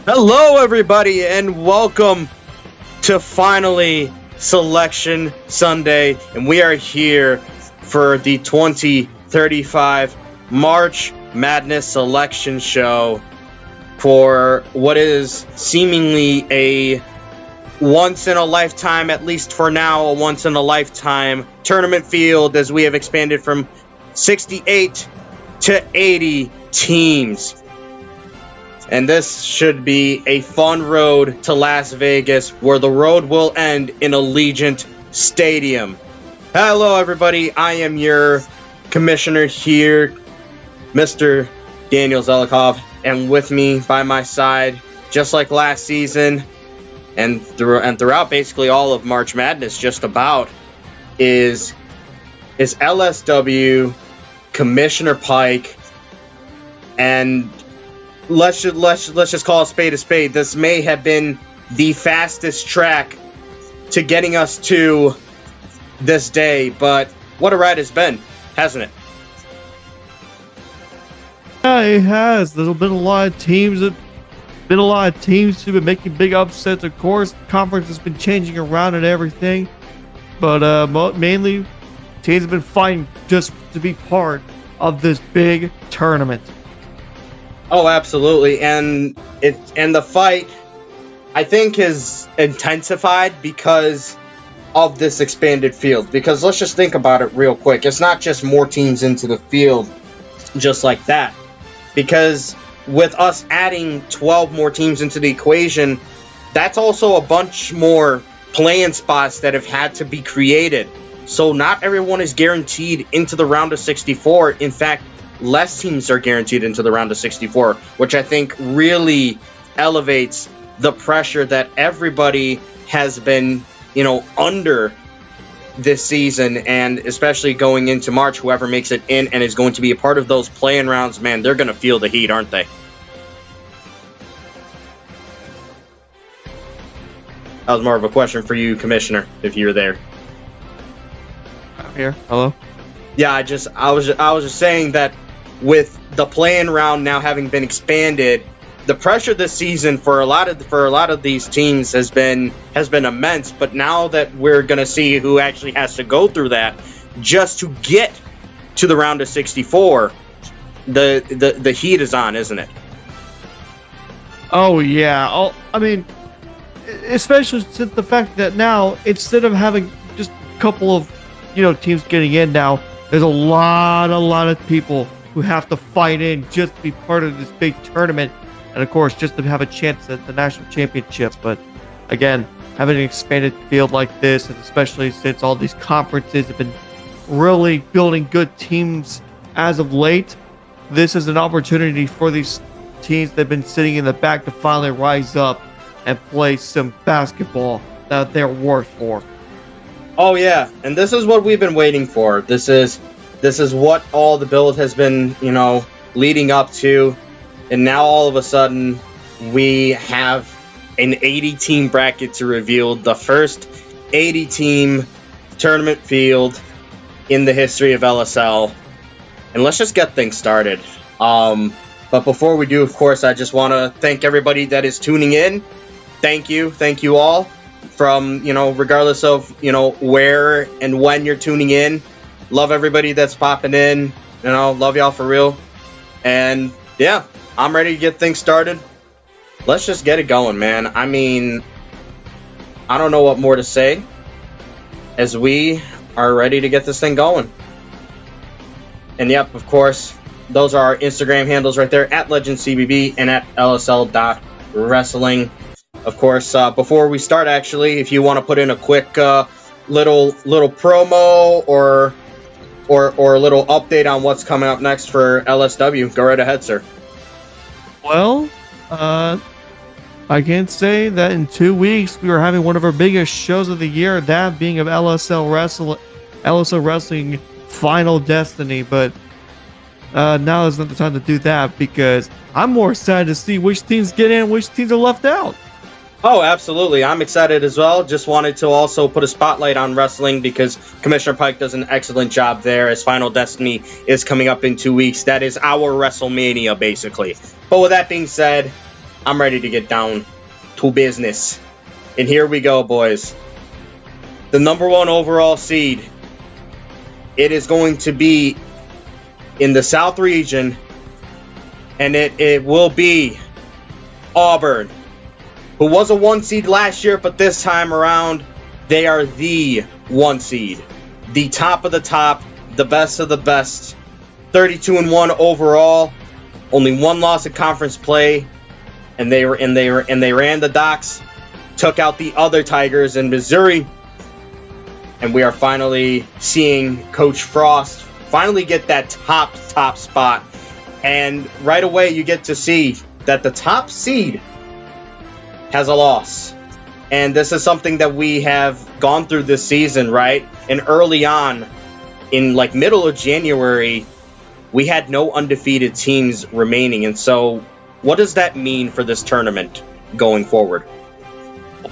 Hello, everybody, and welcome to finally Selection Sunday. And we are here for the 2035 March Madness Selection Show for what is seemingly a once-in-a-lifetime, at least for now, a once-in-a-lifetime tournament field as we have expanded from 68 to 80 teams. And this should be a fun road to Las Vegas, where the road will end in Allegiant Stadium. Hello, everybody. I am your commissioner here, Mr. Daniel Zelikov, and with me by my side, just like last season, and throughout basically all of March Madness, just about, is LSW, Commissioner Pike, and let's just call a spade. This may have been the fastest track to getting us to this day, but what a ride it's been, hasn't it? Yeah, it has. There's been a lot of teams who've been making big upsets. Of course, conference has been changing around and everything, but mainly teams have been fighting just to be part of this big tournament. Oh, absolutely, and the fight, I think, is intensified because of this expanded field. Because let's just think about it real quick. It's not just more teams into the field just like that. Because with us adding 12 more teams into the equation, that's also a bunch more play-in spots that have had to be created. So not everyone is guaranteed into the round of 64. In fact, less teams are guaranteed into the round of 64, which I think really elevates the pressure that everybody has been, under this season, and especially going into March, whoever makes it in and is going to be a part of those play-in rounds, man, they're going to feel the heat, aren't they? That was more of a question for you, Commissioner, if you were there. I'm here. Hello. Yeah, I was just saying that with the play-in round now having been expanded, the pressure this season for a lot of these teams has been immense. But now that we're going to see who actually has to go through that just to get to the round of 64, the heat is on, isn't it? Oh yeah. I mean, especially since the fact that now, instead of having just a couple of teams getting in now, there's a lot of people who have to fight in just to be part of this big tournament, and of course just to have a chance at the national championship. But again, having an expanded field like this, and especially since all these conferences have been really building good teams as of late, this is an opportunity for these teams that have been sitting in the back to finally rise up and play some basketball that they're worth for. Oh yeah, and this is what we've been waiting for. This is what all the build has been, leading up to. And now all of a sudden, we have an 80-team bracket to reveal, the first 80-team tournament field in the history of LSL. And let's just get things started. But before we do, of course, I just want to thank everybody that is tuning in. Thank you all. From, regardless of, where and when you're tuning in. Love everybody that's popping in. Love y'all for real. And yeah, I'm ready to get things started. Let's just get it going, man. I mean, I don't know what more to say, as we are ready to get this thing going. And yep, of course, those are our Instagram handles right there, at LegendCBB and at LSL.wrestling. Of course, before we start, actually, if you want to put in a quick little promo or a little update on what's coming up next for LSW, go right ahead, sir. Well, I can say that in 2 weeks we are having one of our biggest shows of the year, that being of LSL Wrestling Final Destiny. But now is not the time to do that, because I'm more excited to see which teams get in, which teams are left out. Oh, absolutely. I'm excited as well. Just wanted to also put a spotlight on wrestling because Commissioner Pike does an excellent job there, as Final Destiny is coming up in 2 weeks. That is our WrestleMania, basically. But with that being said, I'm ready to get down to business. And here we go, boys. The number 1 overall seed. It is going to be in the South region, and it will be Auburn, who was a 1 seed last year, but this time around, they are the 1 seed. The top of the top, the best of the best. 32-1 overall, only 1 loss at conference play, and they ran the Docks, took out the other Tigers in Missouri, and we are finally seeing Coach Frost finally get that top spot. And right away you get to see that the top seed has a loss. And this is something that we have gone through this season, right? And early on, in like middle of January, we had no undefeated teams remaining. And so what does that mean for this tournament going forward?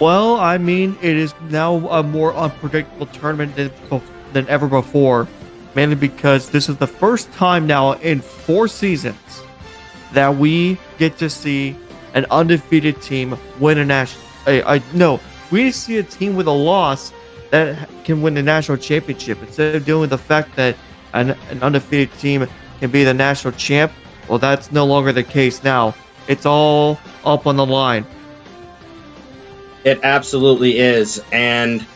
Well, I mean, it is now a more unpredictable tournament than ever before, mainly because this is the first time now in 4 seasons that we get to see an undefeated team win a national. No, we see a team with a loss that can win the national championship instead of dealing with the fact that an undefeated team can be the national champ. Well, that's no longer the case now. It's all up on the line. It absolutely is. And,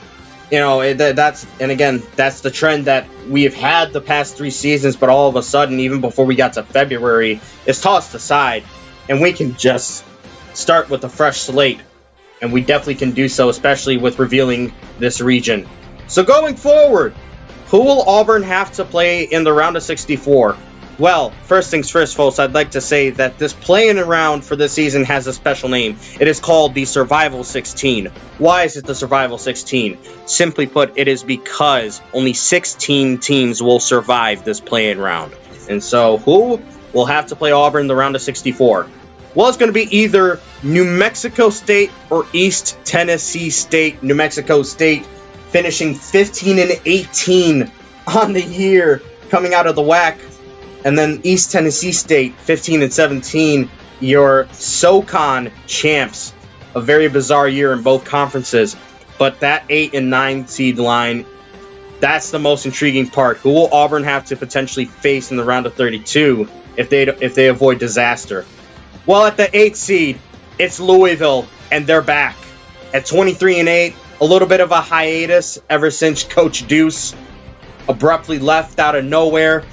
you know, that's the trend that we have had the past 3 seasons, but all of a sudden, even before we got to February, it's tossed aside, and we can just start with a fresh slate. And we definitely can do so, especially with revealing this region. So going forward, who will Auburn have to play in the round of 64? Well, first things first, folks, I'd like to say that this play-in round for this season has a special name. It is called the Survival 16. Why is it the Survival 16? Simply put, it is because only 16 teams will survive this play-in round. And so, who will have to play Auburn in the round of 64? Well, it's going to be either New Mexico State or East Tennessee State. New Mexico State finishing 15-18 on the year, coming out of the WAC. And then East Tennessee State, 15-17, your SoCon champs. A very bizarre year in both conferences. But that 8 and 9 seed line, that's the most intriguing part. Who will Auburn have to potentially face in the round of 32 if they avoid disaster? Well, at the 8th seed, it's Louisville, and they're back. At 23-8, a little bit of a hiatus ever since Coach Deuce abruptly left out of nowhere.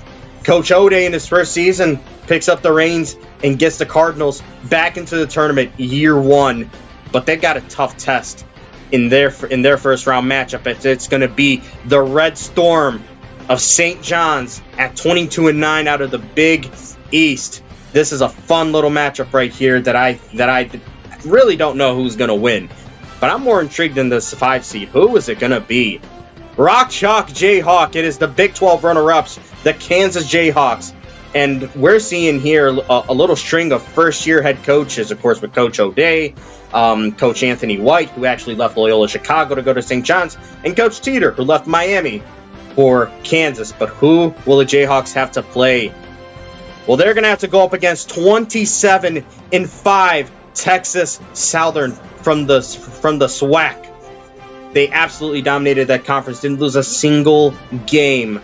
Coach O'Day in his first season picks up the reins and gets the Cardinals back into the tournament year 1. But they got a tough test in their first round matchup. It's going to be the Red Storm of St. John's at 22-9 out of the Big East. This is a fun little matchup right here that I really don't know who's going to win. But I'm more intrigued in this 5 seed. Who is it going to be? Rock Chalk Jayhawk. It is the Big 12 runner-ups, the Kansas Jayhawks. And we're seeing here a little string of first-year head coaches, of course, with Coach O'Day, Coach Anthony White, who actually left Loyola Chicago to go to St. John's, and Coach Teeter, who left Miami for Kansas. But who will the Jayhawks have to play? Well, they're going to have to go up against 27-5 Texas Southern from the SWAC. They absolutely dominated that conference, didn't lose a single game.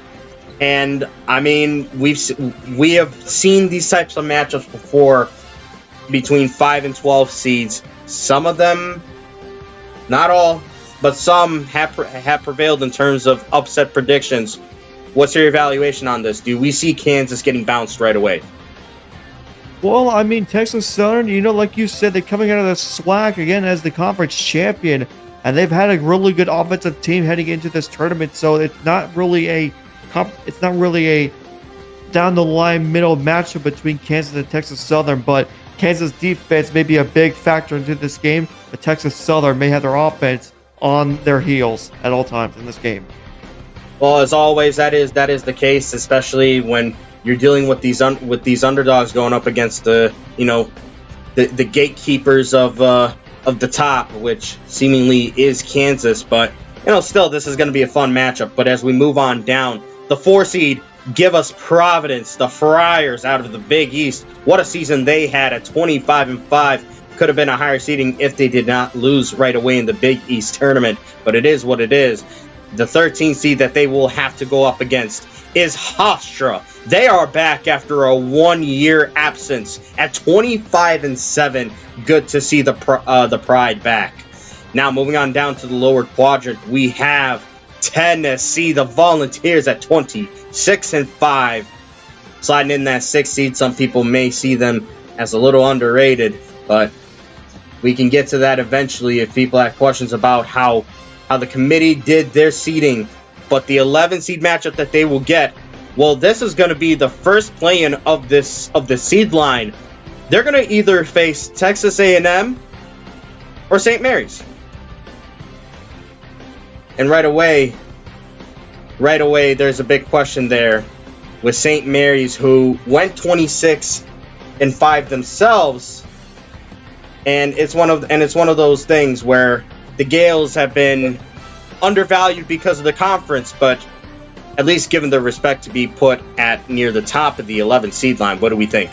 And, I mean, we have seen these types of matchups before between 5 and 12 seeds. Some of them, not all, but some have prevailed in terms of upset predictions. What's your evaluation on this? Do we see Kansas getting bounced right away? Well, I mean, Texas Southern, like you said, they're coming out of the SWAC again as the conference champion. And they've had a really good offensive team heading into this tournament, so it's not really a down the line middle matchup between Kansas and Texas Southern. But Kansas defense may be a big factor into this game. But Texas Southern may have their offense on their heels at all times in this game. Well, as always, that is the case, especially when you're dealing with these underdogs going up against the gatekeepers of the top, which seemingly is Kansas. But, still, this is going to be a fun matchup. But as we move on down, the 4 seed, give us Providence, the Friars out of the Big East. What a season they had at 25-5. could have been a higher seeding if they did not lose right away in the Big East tournament, but it is what it is. The 13th seed that they will have to go up against is Hofstra. They are back after a 1-year absence at 25-7. Good to see the Pride back. Now moving on down to the lower quadrant, we have Tennessee, the Volunteers, at 26-5. Sliding in that 6th seed. Some people may see them as a little underrated, but we can get to that eventually if people have questions about how the committee did their seeding. But the 11 seed matchup that they will get, well, this is going to be the first play-in of the seed line. They're going to either face Texas A&M or St. Mary's. And right away, there's a big question there with St. Mary's, who went 26-5 themselves, and it's one of those things where the Gales have been undervalued because of the conference, but at least given the respect to be put at near the top of the 11 seed line. What do we think?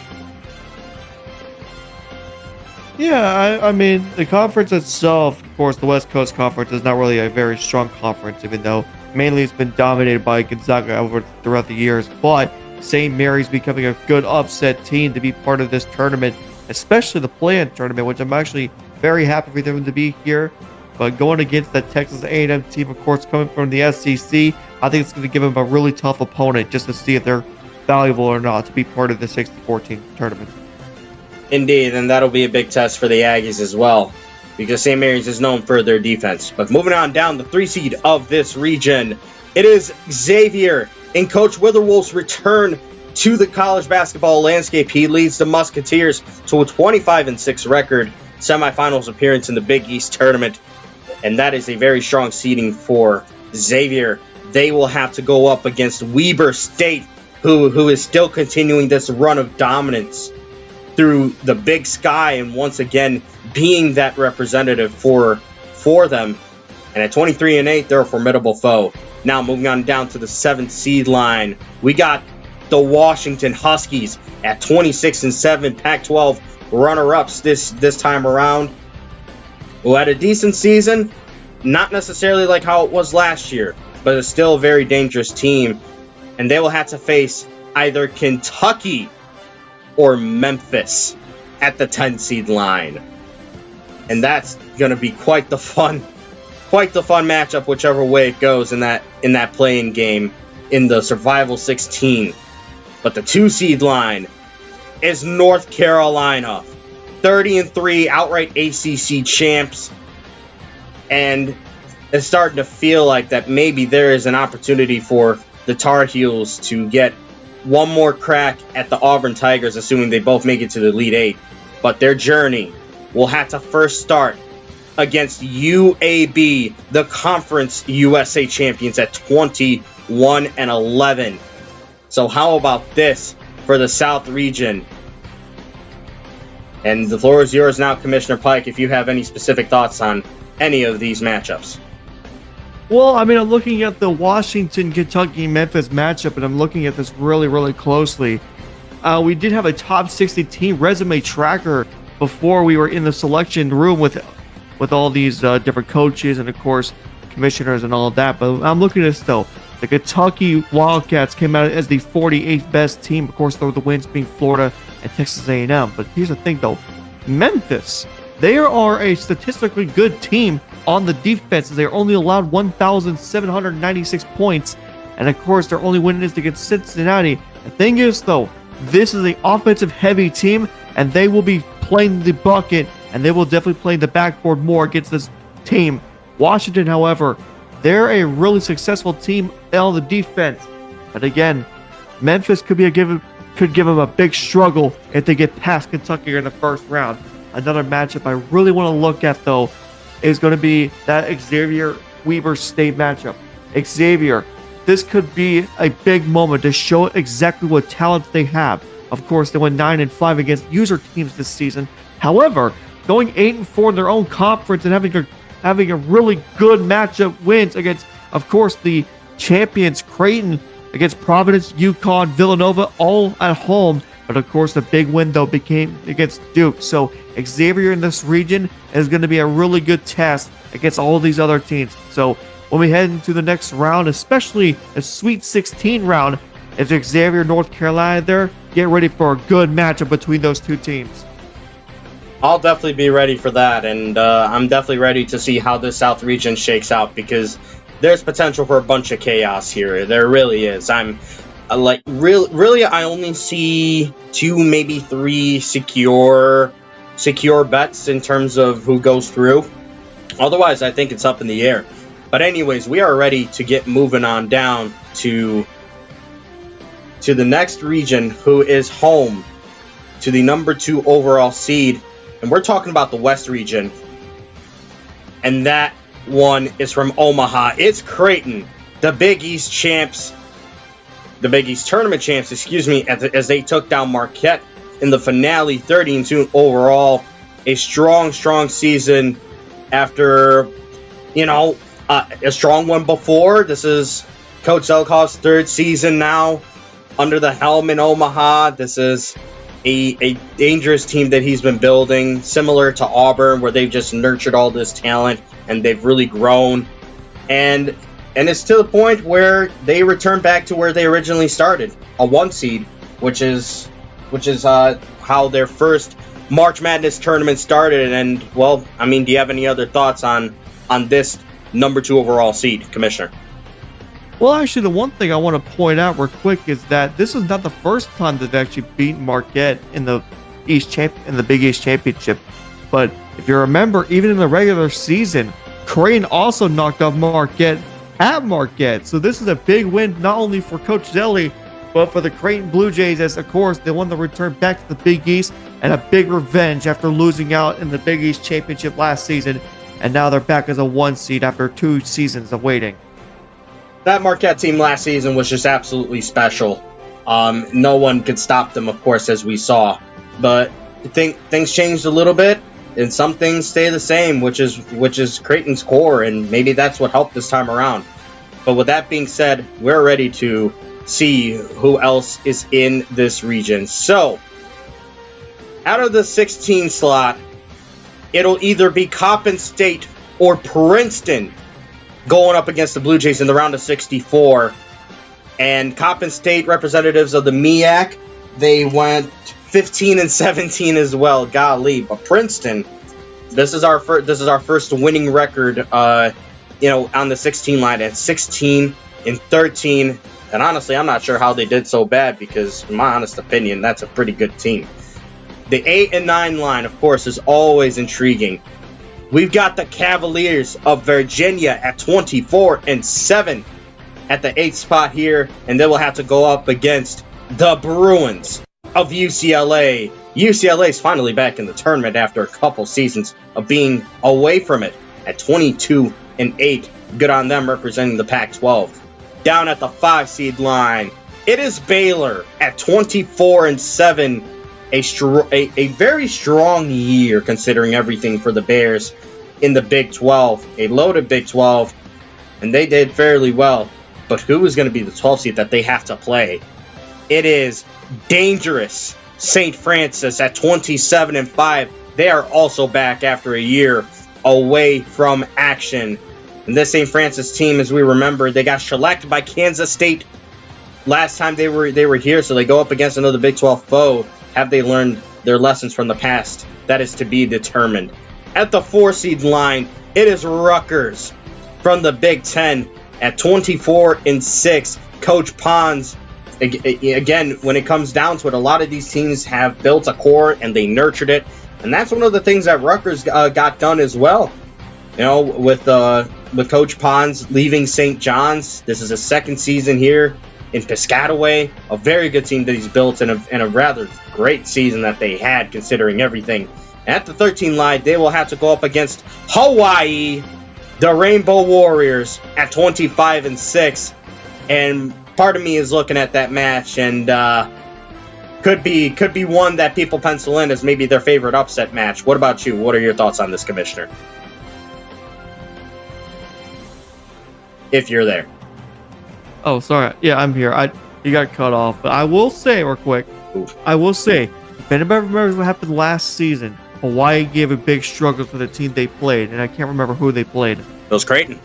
Yeah, I mean, the conference itself, of course, the West Coast Conference is not really a very strong conference, even though mainly it's been dominated by Gonzaga over throughout the years. But St. Mary's becoming a good upset team to be part of this tournament, especially the play-in tournament, which I'm actually very happy for them to be here. But going against that Texas A&M team, of course, coming from the SEC, I think it's going to give them a really tough opponent just to see if they're valuable or not to be part of the 64-team tournament. Indeed, and that'll be a big test for the Aggies as well, because St. Mary's is known for their defense. But moving on down the 3 seed of this region, it is Xavier. In Coach Witherwolf's return to the college basketball landscape, he leads the Musketeers to a 25-6 record, semifinals appearance in the Big East tournament, and that is a very strong seeding for Xavier. They will have to go up against Weber State, who is still continuing this run of dominance through the Big Sky, and once again being that representative for them. And at 23-8, they're a formidable foe. Now moving on down to the 7th seed line, we got the Washington Huskies at 26-7, Pac-12 runner-ups this time around, who had a decent season, not necessarily like how it was last year, but it's still a very dangerous team, and they will have to face either Kentucky or Memphis at the 10 seed line. And that's going to be quite the fun matchup whichever way it goes in that play-in game in the Survival 16. But the 2 seed line is North Carolina, 30-3, outright ACC champs, and it's starting to feel like that maybe there is an opportunity for the Tar Heels to get one more crack at the Auburn Tigers, assuming they both make it to the Elite 8. But their journey will have to first start against UAB, the Conference USA champions, at 21-11. So how about this for the South region? And the floor is yours now, Commissioner Pike, if you have any specific thoughts on any of these matchups. Well, I mean, I'm looking at the Washington, Kentucky, Memphis matchup, and I'm looking at this really, really closely. We did have a top 60 team resume tracker before we were in the selection room with all these different coaches and, of course, commissioners and all of that. But I'm looking at this, though. The Kentucky Wildcats came out as the 48th best team. Of course, though, the wins being Florida and Texas A&M. But here's the thing, though. Memphis, they are a statistically good team on the defense. They are only allowed 1,796 points. And, of course, their only win is against Cincinnati. The thing is, though, this is an offensive-heavy team, and they will be playing the bucket, and they will definitely play the backboard more against this team. Washington, however, they're a really successful team on the defense. But again, Memphis could give them a big struggle if they get past Kentucky in the first round. Another matchup I really want to look at, though, is going to be that Xavier-Weber State matchup. Xavier, this could be a big moment to show exactly what talent they have. Of course, they went 9-5 against user teams this season. However, going 8-4 in their own conference and having a really good matchup wins against, of course, the champions Creighton, against Providence, UConn, Villanova, all at home. But of course, the big win though became against Duke. So Xavier in this region is going to be a really good test against all these other teams. So when we head into the next round, especially the Sweet 16 round, if Xavier, North Carolina there, get ready for a good matchup between those two teams. I'll definitely be ready for that, and I'm definitely ready to see how this South region shakes out, because there's potential for a bunch of chaos here. There really is. I'm really, I only see 2, maybe 3 secure bets in terms of who goes through. Otherwise, I think it's up in the air. But anyways, we are ready to get moving on down to the next region, who is home to the number 2 overall seed. And we're talking about the West region. And that one is from Omaha. It's Creighton, the Big East champs. The Big East tournament champs, as they took down Marquette in the finale, 30-2 overall. A strong season after, a strong one before. This is Coach Zelkoff's 3rd season now under the helm in Omaha. This is a dangerous team that he's been building, similar to Auburn, where they've just nurtured all this talent and they've really grown. And it's to the point where they return back to where they originally started, a 1 seed, which is how their first March Madness tournament started. And, well, I mean, do you have any other thoughts on this number 2 overall seed, Commissioner? Well, actually, the one thing I want to point out real quick is that this is not the first time they've actually beaten Marquette in the Big East Championship. But if you remember, even in the regular season, Creighton also knocked off Marquette at Marquette. So this is a big win, not only for Coach Zelli, but for the Creighton Blue Jays, as of course they want to return back to the Big East, and a big revenge after losing out in the Big East Championship last season. And now they're back as a 1 seed after 2 seasons of waiting. That Marquette team last season was just absolutely special. No one could stop them, of course, as we saw. But I think things changed a little bit, and some things stay the same, which is Creighton's core, and maybe that's what helped this time around. But with that being said, we're ready to see who else is in this region. So, out of the 16 slot, it'll either be Coppin State or Princeton going up against the Blue Jays in the round of 64. And Coppin State, representatives of the MEAC, they went 15-17 as well. Golly, but Princeton, this is our first winning record, on the 16 line at 16-13. And honestly, I'm not sure how they did so bad, because in my honest opinion, that's a pretty good team. The 8 and 9 line, of course, is always intriguing. We've got the Cavaliers of Virginia at 24-7 at the 8th spot here, and they will have to go up against the Bruins of UCLA. UCLA is finally back in the tournament after a couple seasons of being away from it at 22-8. Good on them, representing the Pac-12. Down at the 5 seed line, it is Baylor at 24-7. A very strong year, considering everything, for the Bears in the Big 12. A loaded Big 12, and they did fairly well. But who is going to be the 12 seed that they have to play? It is dangerous St. Francis at 27-5. They are also back after a year away from action. And this St. Francis team, as we remember, they got shellacked by Kansas State last time they were here, so they go up against another Big 12 foe. Have they learned their lessons from the past? That is to be determined. At the 4 seed line, it is Rutgers from the Big 10 at 24-6. Coach Pons, again, when it comes down to it, a lot of these teams have built a core and they nurtured it. And that's one of the things that Rutgers got done as well. With Coach Pons leaving St. John's, this is his 2nd season here in Piscataway, a very good team that he's built, and a rather great season that they had, considering everything. At the 13 line, they will have to go up against Hawaii, the Rainbow Warriors, at 25-6. And part of me is looking at that match, and could be one that people pencil in as maybe their favorite upset match. What about you? What are your thoughts on this, Commissioner? If you're there. Oh, sorry. Yeah, I'm here. You got cut off. But I will say, real quick, if anybody remembers what happened last season, Hawaii gave a big struggle for the team they played, and I can't remember who they played. It was Creighton.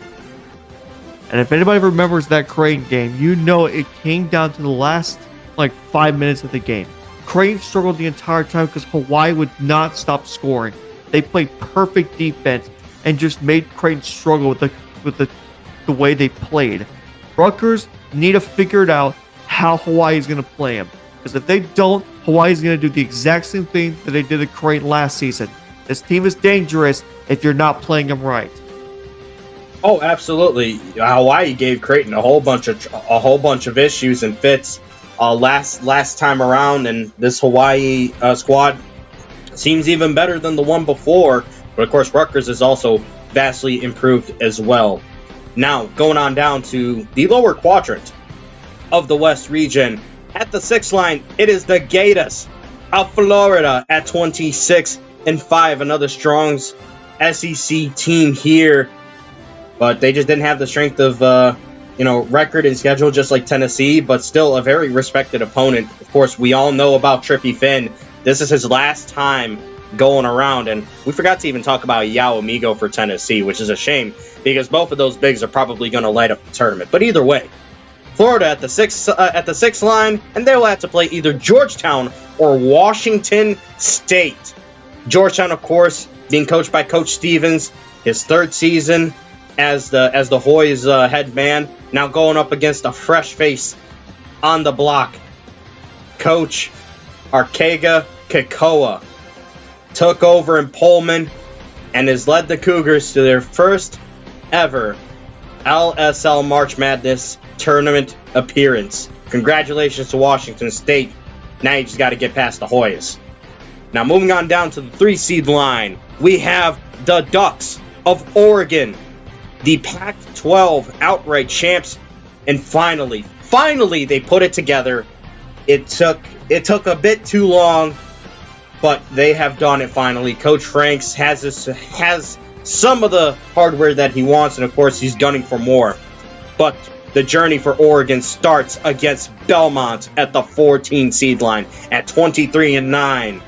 And if anybody remembers that Creighton game, you know it came down to the last, 5 minutes of the game. Creighton struggled the entire time because Hawaii would not stop scoring. They played perfect defense and just made Creighton struggle with the way they played. Rutgers need to figure it out how Hawaii is going to play them. Because if they don't, Hawaii is going to do the exact same thing that they did at Creighton last season. This team is dangerous if you're not playing them right. Oh, absolutely. Hawaii gave Creighton a whole bunch of issues and fits last time around, and this Hawaii squad seems even better than the one before. But of course, Rutgers is also vastly improved as well. Now, going on down to the lower quadrant of the West region. At the 6th line, it is the Gators of Florida at 26-5. Another strong SEC team here, but they just didn't have the strength of record and schedule just like Tennessee, but still a very respected opponent. Of course, we all know about Trippy Finn. This is his last time going around, and we forgot to even talk about Yao Amigo for Tennessee, which is a shame because both of those bigs are probably going to light up the tournament. But either way, Florida at the sixth line, and they will have to play either Georgetown or Washington State. Georgetown, of course, being coached by Coach Stevens, his 3rd season as the Hoy's head man, now going up against a fresh face on the block. Coach Arkega Kekoa took over in Pullman and has led the Cougars to their first ever LSL March Madness tournament appearance. Congratulations to Washington State. Now you just got to get past the Hoyas. Now moving on down to the 3 seed line, we have the Ducks of Oregon, the Pac-12 outright champs, and finally they put it together. It took a bit too long, but they have done it finally. Coach Franks has some of the hardware that he wants, and of course he's gunning for more. But the journey for Oregon starts against Belmont at the 14 seed line at 23-9.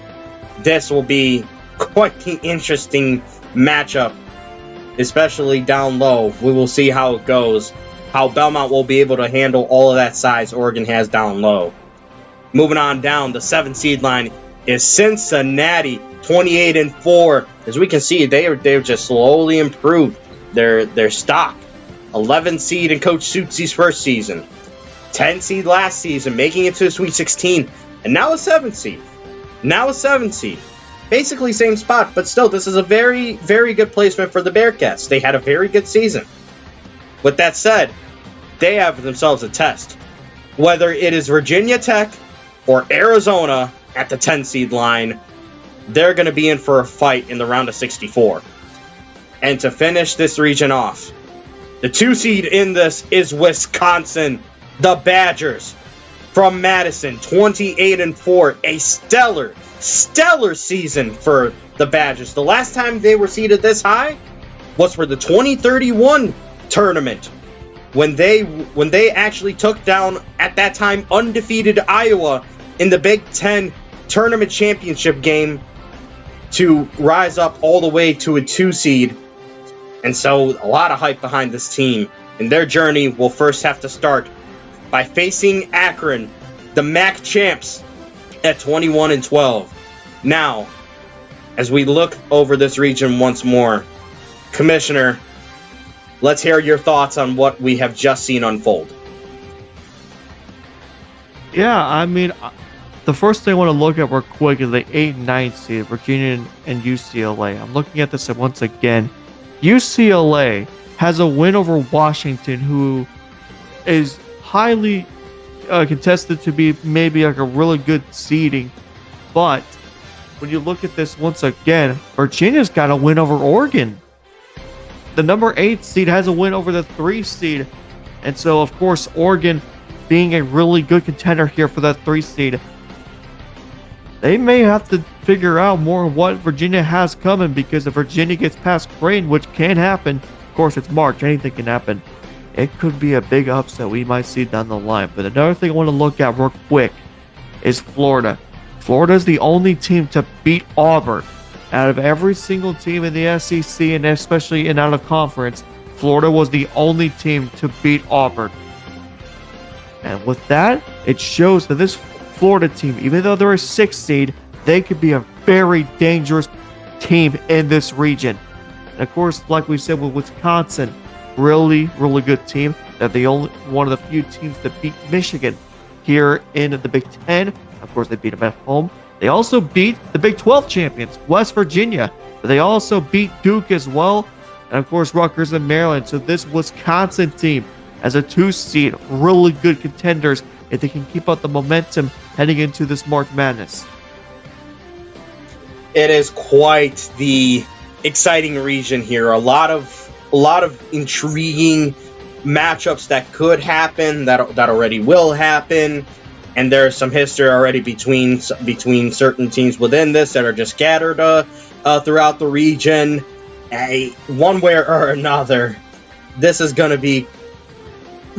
This will be quite the interesting matchup, especially down low. We will see how it goes, how Belmont will be able to handle all of that size Oregon has down low. Moving on down, the 7 seed line is Cincinnati, 28-4. As we can see, they've just slowly improved their stock. 11 seed in Coach Sutsi's first season, 10 seed last season, making it to the Sweet 16, and now a 7 seed. Basically same spot, but still, this is a very, very good placement for the Bearcats. They had a very good season. With that said, they have themselves a test. Whether it is Virginia Tech or Arizona at the 10 seed line, they're going to be in for a fight in the round of 64. And to finish this region off, the 2 seed in this is Wisconsin, the Badgers from Madison, 28-4, a stellar season for the Badgers. The last time they were seeded this high was for the 2031 tournament, when they actually took down, at that time, undefeated Iowa in the Big Ten tournament championship game to rise up all the way to a 2 seed. And so a lot of hype behind this team, and their journey will first have to start by facing Akron, the MAC champs, at 21-12. Now, as we look over this region once more, Commissioner, let's hear your thoughts on what we have just seen unfold. Yeah, I mean, the first thing I want to look at real quick is the 8 and 9 seed, Virginia and UCLA. I'm looking at this once again. UCLA has a win over Washington, who is highly contested to be maybe like a really good seeding. But when you look at this once again, Virginia's got a win over Oregon. The number 8 seed has a win over the 3 seed. And so, of course, Oregon being a really good contender here for that 3 seed, they may have to figure out more what Virginia has coming, because if Virginia gets past Creighton, which can happen, of course it's March, anything can happen. it could be a big upset we might see down the line. But another thing I want to look at real quick is Florida. Florida is the only team to beat Auburn. Out of every single team in the SEC and especially in out of conference, Florida was the only team to beat Auburn. And with that, it shows that this Florida team, even though they're a 6th seed, they could be a very dangerous team in this region. And of course, like we said with Wisconsin, really, really good team. They're the only one of the few teams that beat Michigan here in the Big Ten. Of course, they beat them at home. They also beat the Big 12 champions, West Virginia. But they also beat Duke as well. And of course, Rutgers and Maryland. So this Wisconsin team, as a 2 seed, really good contenders if they can keep up the momentum heading into this March Madness. It is quite the exciting region here. A lot of intriguing matchups that could happen, that already will happen, and there's some history already between certain teams within this that are just scattered throughout the region. One way or another, this is going to be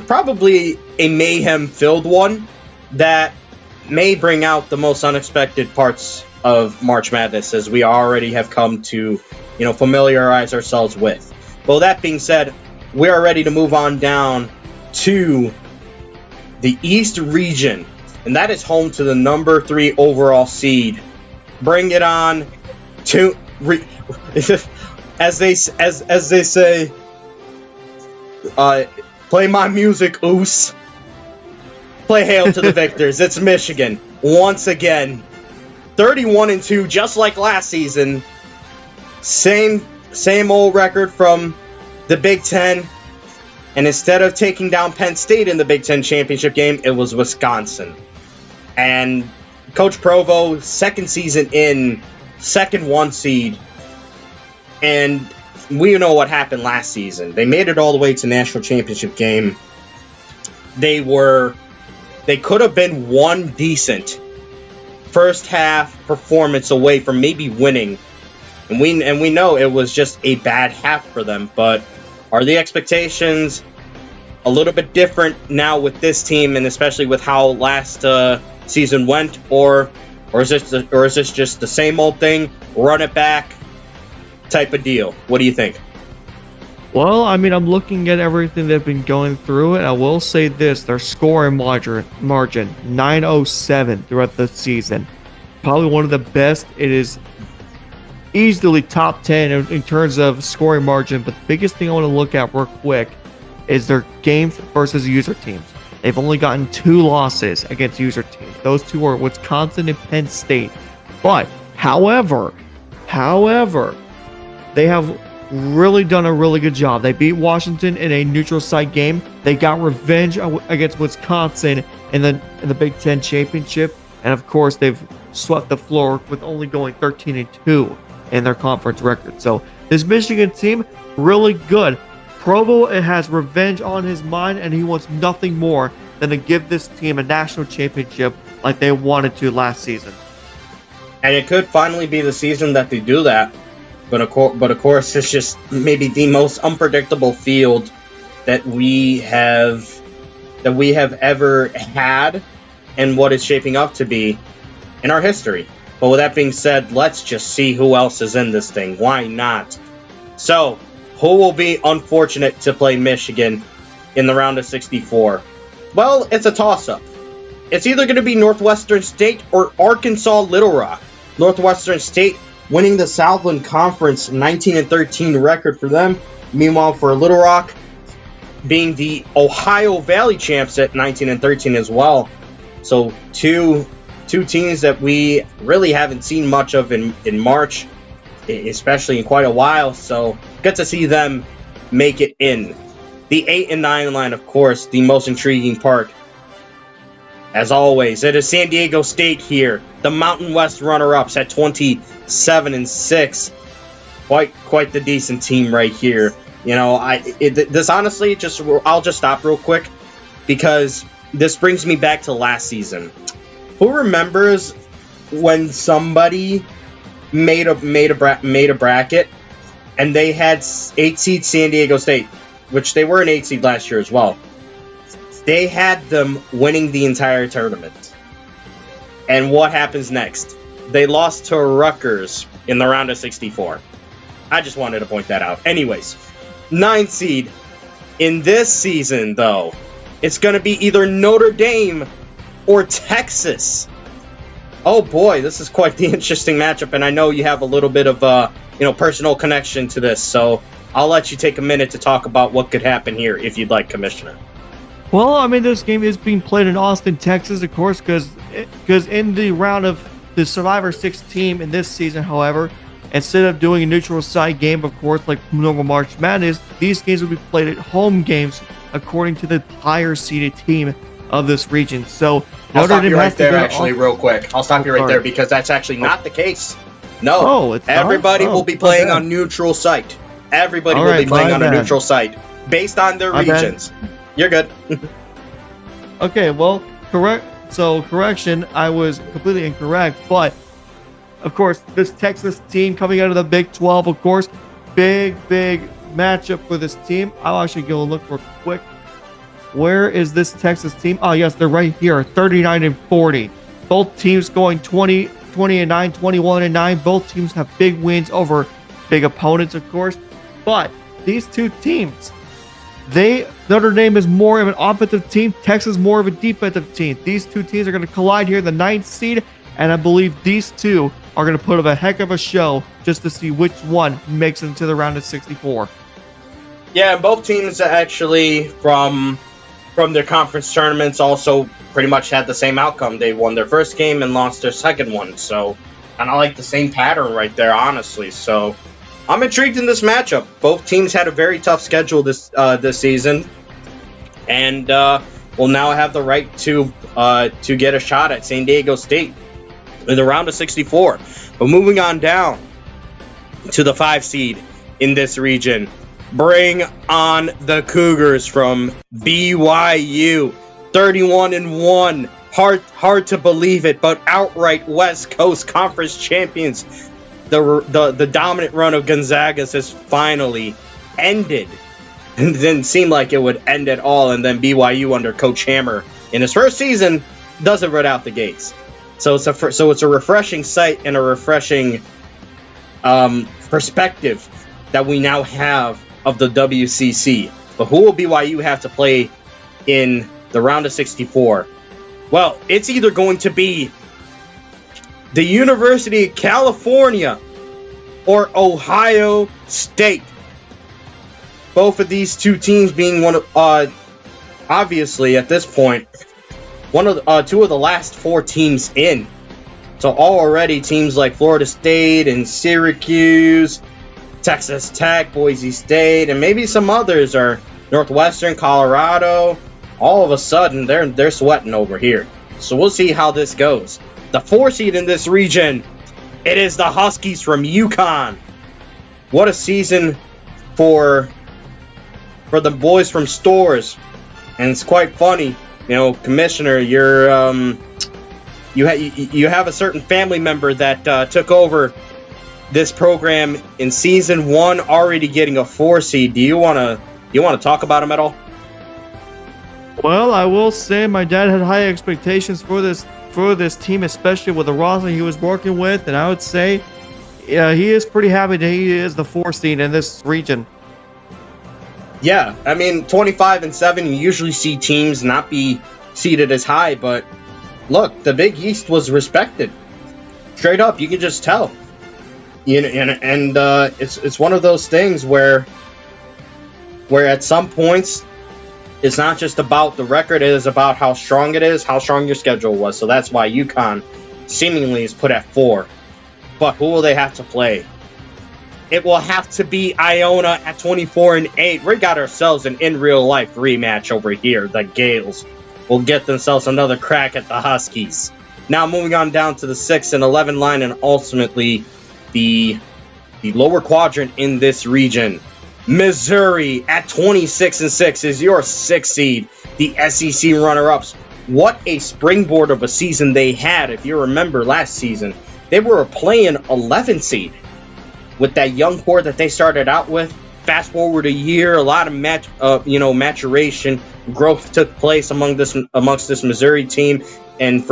probably a mayhem-filled one that may bring out the most unexpected parts of March Madness, as we already have come to, familiarize ourselves with. But with that being said, we are ready to move on down to the East region, and that is home to the number 3 overall seed. Bring it on to as they say, play my music, Oos. Play hail to the victors. It's Michigan once again, 31-2, just like last season. Same old record from the Big Ten, and instead of taking down Penn State in the Big Ten championship game, it was Wisconsin. And Coach Provo, second season in, second 1 seed, and we know what happened last season. They made it all the way to national championship game. They could have been one decent first half performance away from maybe winning. And we know it was just a bad half for them, but are the expectations a little bit different now with this team, and especially with how last season went, or is this just the same old thing, run it back type of deal? What do you think? Well, I'm looking at everything they've been going through, and I will say this: their scoring margin 907 throughout the season, probably one of the best. It is easily top 10 in terms of scoring margin. But the biggest thing I want to look at real quick is their games versus user teams. They've only gotten 2 losses against user teams. Those 2 are Wisconsin and Penn State. But however, they have really done a really good job. They beat Washington in a neutral site game. They got revenge against Wisconsin in the Big Ten championship, and of course they've swept the floor with only going 13-2 in their conference record. So this Michigan team, really good. Provo has revenge on his mind, and he wants nothing more than to give this team a national championship like they wanted to last season. And it could finally be the season that they do that. But of course, it's just maybe the most unpredictable field that we have ever had, and what is shaping up to be in our history. But with that being said, let's just see who else is in this thing. Why not? So, who will be unfortunate to play Michigan in the round of 64? Well, it's a toss-up. It's either going to be Northwestern State or Arkansas Little Rock. Northwestern State winning the Southland Conference, 19-13 record for them. Meanwhile, for Little Rock, being the Ohio Valley champs at 19-13 as well. So two teams that we really haven't seen much of in March, especially in quite a while. So good to see them make it in. The 8 and 9 line, of course, the most intriguing part. As always, it is San Diego State here, the Mountain West runner-ups at 27-6. Quite the decent team right here. This honestly, I'll just stop real quick, because this brings me back to last season. Who remembers when somebody made a bracket and they had 8 seed San Diego State, which they were an 8 seed last year as well, they had them winning the entire tournament. And what happens next? They lost to Rutgers in the round of 64. I just wanted to point that out. Anyways, 9 seed in this season, though, it's going to be either Notre Dame or Texas. Oh boy, this is quite the interesting matchup, and I know you have a little bit of personal connection to this, so I'll let you take a minute to talk about what could happen here if you'd like, Commissioner. Well, I mean, this game is being played in Austin, Texas, of course, because in the round of the Survivor 6 team in this season, however, instead of doing a neutral site game, of course, like normal March Madness, these games will be played at home games according to the higher seeded team of this region. So I'll stop you right there, actually, real quick. I'll stop you right there because that's actually not the case. No, everybody will be playing on neutral site. Everybody will be playing on a neutral site based on their regions. You're good. Okay, well, correct. So, correction, I was completely incorrect, but of course, this Texas team coming out of the Big 12, of course, big matchup for this team. I'll actually go look real quick. Where is this Texas team? Oh, yes, they're right here, 39-40. Both teams going 20-9, 21-9. Both teams have big wins over big opponents, of course. But these two teams, Notre Dame is more of an offensive team. Texas more of a defensive team. These two teams are going to collide here in the 9th seed, and I believe these two are going to put up a heck of a show just to see which one makes it into the round of 64. Yeah, both teams actually from their conference tournaments also pretty much had the same outcome. They won their first game and lost their second one. So, and I like the same pattern right there, honestly. So, I'm intrigued in this matchup. Both teams had a very tough schedule this season, and will now have the right to get a shot at San Diego State in the round of 64. But moving on down to the 5 seed in this region, bring on the Cougars from BYU, 31-1. Hard to believe it, but outright West Coast Conference champions. The dominant run of Gonzaga's has finally ended. It didn't seem like it would end at all, and then BYU under Coach Hammer in his first season doesn't run out the gates. So it's a refreshing sight and a refreshing perspective that we now have of the WCC. But who will BYU have to play in the round of 64? Well, it's either going to be the University of California or Ohio State. Both of these two teams being one of, obviously at this point, two of the last 4 teams in. So already teams like Florida State and Syracuse, Texas Tech, Boise State, and maybe some others are Northwestern, Colorado. All of a sudden, they're sweating over here. So we'll see how this goes. The 4 seed in this region, it is the Huskies from UConn. What a season for the boys from Stores. And it's quite funny, Commissioner, you have a certain family member that took over this program in season 1, already getting a 4 seed. Do you want to talk about him at all? Well, I will say my dad had high expectations for this team, especially with the roster he was working with, and I would say he is pretty happy that he is the 4 seed in this region. Yeah, I mean, 25-7, you usually see teams not be seeded as high, but look, the Big East was respected. Straight up, you can just tell. It's one of those things where at some points, it's not just about the record, it is about how strong it is, how strong your schedule was. So that's why UConn seemingly is put at 4. But who will they have to play? It will have to be Iona at 24-8. We got ourselves an in real life rematch over here. The Gales will get themselves another crack at the Huskies. Now moving on down to the 6-11 line, and ultimately the lower quadrant in this region. Missouri at 26-6 is your 6th seed. The SEC runner-ups. What a springboard of a season they had. If you remember last season, they were playing 11 seed with that young core that they started out with. fast forward a year, a lot of maturation, growth took place amongst this Missouri team, and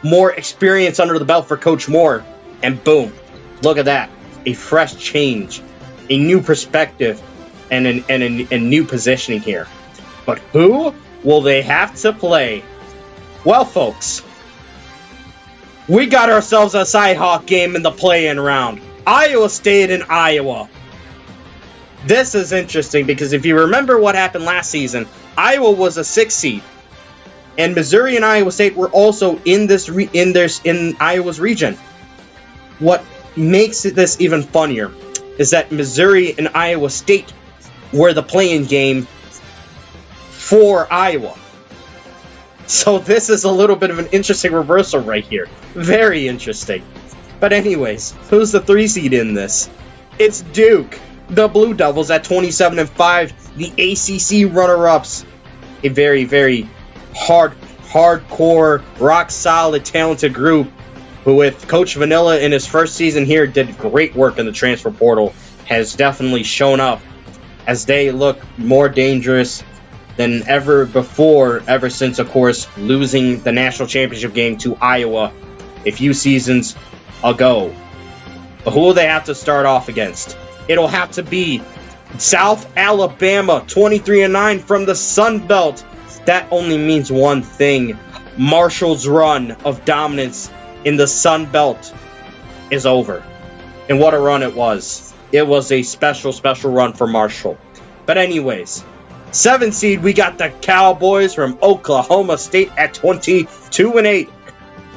more experience under the belt for Coach Moore, and boom, look at that, a fresh change, a new perspective, and a new positioning here. But who will they have to play? Well, folks, we got ourselves a Cyhawk game in the play-in round. Iowa State and Iowa. This is interesting because if you remember what happened last season, Iowa was a 6 seed, and Missouri and Iowa State were also in Iowa's region. What makes this even funnier is that Missouri and Iowa State were the play-in game for Iowa. So this is a little bit of an interesting reversal right here. Very interesting. But anyways, who's the 3 seed in this? It's Duke, the Blue Devils at 27-5, the ACC runner-ups. A very, very hardcore, rock-solid, talented group who, with Coach Vanilla in his first season here, did great work in the transfer portal, has definitely shown up as they look more dangerous than ever before, ever since, of course, losing the national championship game to Iowa a few seasons ago. But who will they have to start off against? It'll have to be South Alabama, 23-9 from the Sun Belt. That only means one thing. Marshall's run of dominance in the Sun Belt is over. And what a run it was. It was a special, special run for Marshall. But anyways, 7 seed, we got the Cowboys from Oklahoma State at 22-8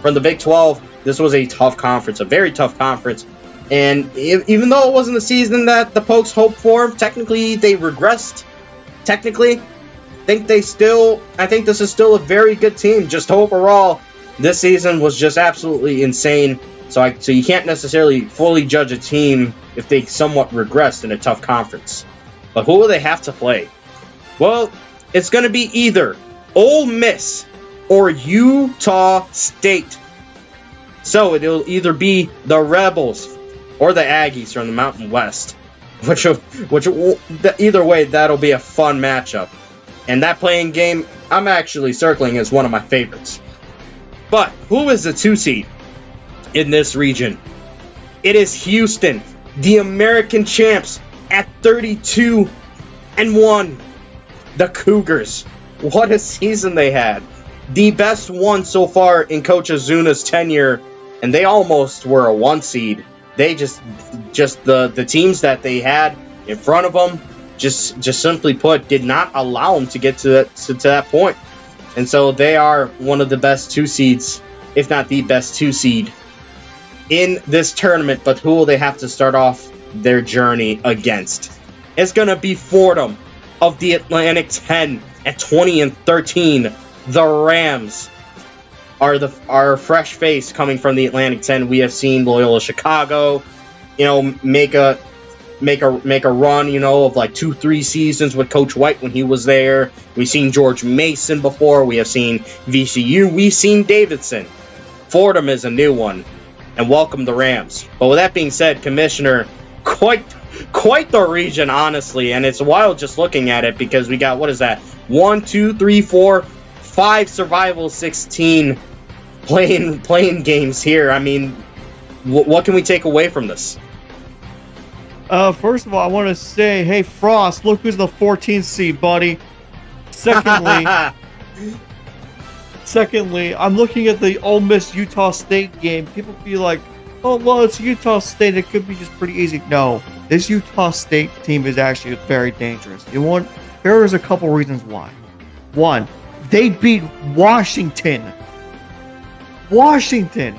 from the Big 12. This was a tough conference, a very tough conference. And even though it wasn't the season that the Pokes hoped for, technically they regressed. Technically, I think this is still a very good team. Just overall, this season was just absolutely insane. So you can't necessarily fully judge a team if they somewhat regressed in a tough conference. But who will they have to play? Well, it's going to be either Ole Miss or Utah State. So it'll either be the Rebels or the Aggies from the Mountain West. Either way, that'll be a fun matchup. And that playing game, I'm actually circling as one of my favorites. But who is the 2 seed in this region? It is Houston, the American champs, at 32-1. The Cougars. What a season they had. The best one so far in Coach Azuna's tenure, and they almost were a 1 seed. They just the teams that they had in front of them, just simply put, did not allow them to get to that point. And so they are one of the best 2 seeds, if not the best 2 seed in this tournament. But who will they have to start off their journey against? It's going to be Fordham of the Atlantic 10 at 20-13. The Rams are fresh face coming from the Atlantic 10. We have seen Loyola Chicago, make a run, of like 2-3 seasons with Coach White when he was there. We've seen George Mason before. We have seen VCU. We've seen Davidson. Fordham is a new one, and welcome the Rams. But with that being said, Commissioner, quite the region, honestly, and it's wild just looking at it because we got, what is that? 1, 2, 3, 4, 5 survival 16 playing games here. I mean, what can we take away from this? First of all, I want to say, hey, Frost, look who's the 14th seed, buddy. Secondly, I'm looking at the Ole Miss Utah State game. People feel like, oh, well, it's Utah State. It could be just pretty easy. No, this Utah State team is actually very dangerous. There is a couple reasons why. One, they beat Washington. And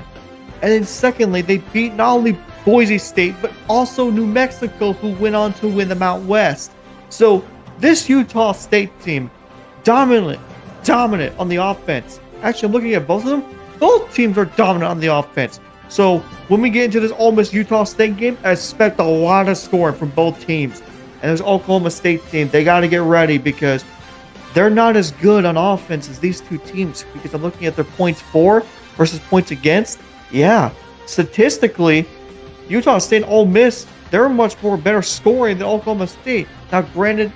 then secondly, they beat not only Boise State, but also New Mexico, who went on to win the Mountain West. So this Utah State team, dominant on the offense. Actually, I'm looking at both of them. Both teams are dominant on the offense. So when we get into this Ole Miss Utah State game, I expect a lot of scoring from both teams. And this Oklahoma State team, they got to get ready because they're not as good on offense as these 2 teams. Because I'm looking at their points for versus points against. Yeah, statistically, Utah State and Ole Miss they're much more better scoring than Oklahoma State. Now, granted,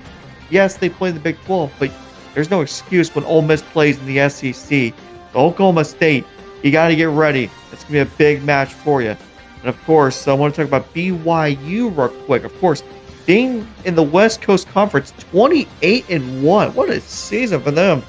yes, they play in the Big 12, but there's no excuse when Ole Miss plays in the SEC. So Oklahoma State, you got to get ready. It's going to be a big match for you. And of course, I want to talk about BYU real quick. Of course, being in the West Coast Conference, 28-1. What a season for them.